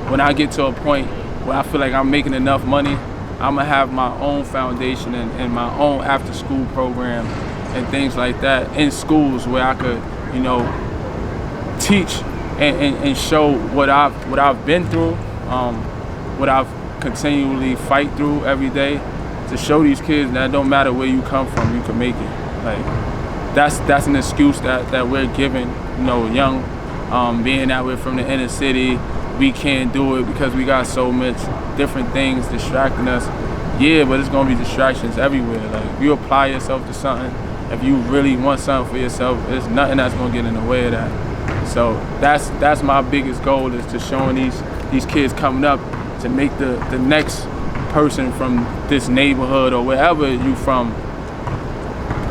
when I get to a point where I feel like I'm making enough money, I'm gonna have my own foundation and my own after school program and things like that in schools where I could, you know, teach and show what I've been through, what I've continually fight through every day, to show these kids that it don't matter where you come from, you can make it. Like that's an excuse that we're giving, you know, young, being that we're from the inner city, we can't do it because we got so much different things distracting us. Yeah, but it's gonna be distractions everywhere. Like if you apply yourself to something, if you really want something for yourself, there's nothing that's gonna get in the way of that. So that's my biggest goal, is to showing these kids coming up to make the next person from this neighborhood or wherever you from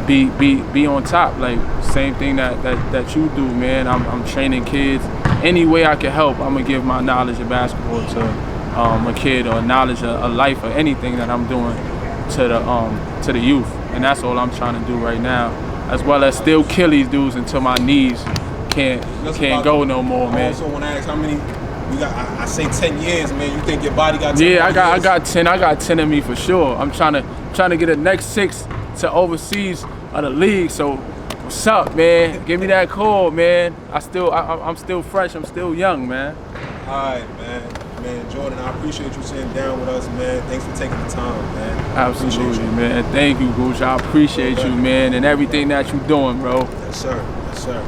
be on top. Like same thing that you do, man. I'm training kids. Any way I can help, I'm gonna give my knowledge of basketball to a kid, or knowledge of life, or anything that I'm doing to the youth. And that's all I'm trying to do right now, as well as still kill these dudes until my knees can't go no more, man. I also want to ask how many you got. I say 10 years, man. You think your body got 10 Yeah, years? I got 10. I got 10 in me for sure. I'm trying to get the next 6 to overseas of the league. So what's up, man? Give me that call, man. I'm still fresh. I'm still young, man. All right, man. Man, Jordan, I appreciate you sitting down with us, man. Thanks for taking the time, man. Absolutely, man. Thank you, Gooch. I appreciate you, man, and everything that you're doing, bro. Yes, sir. Yes, sir.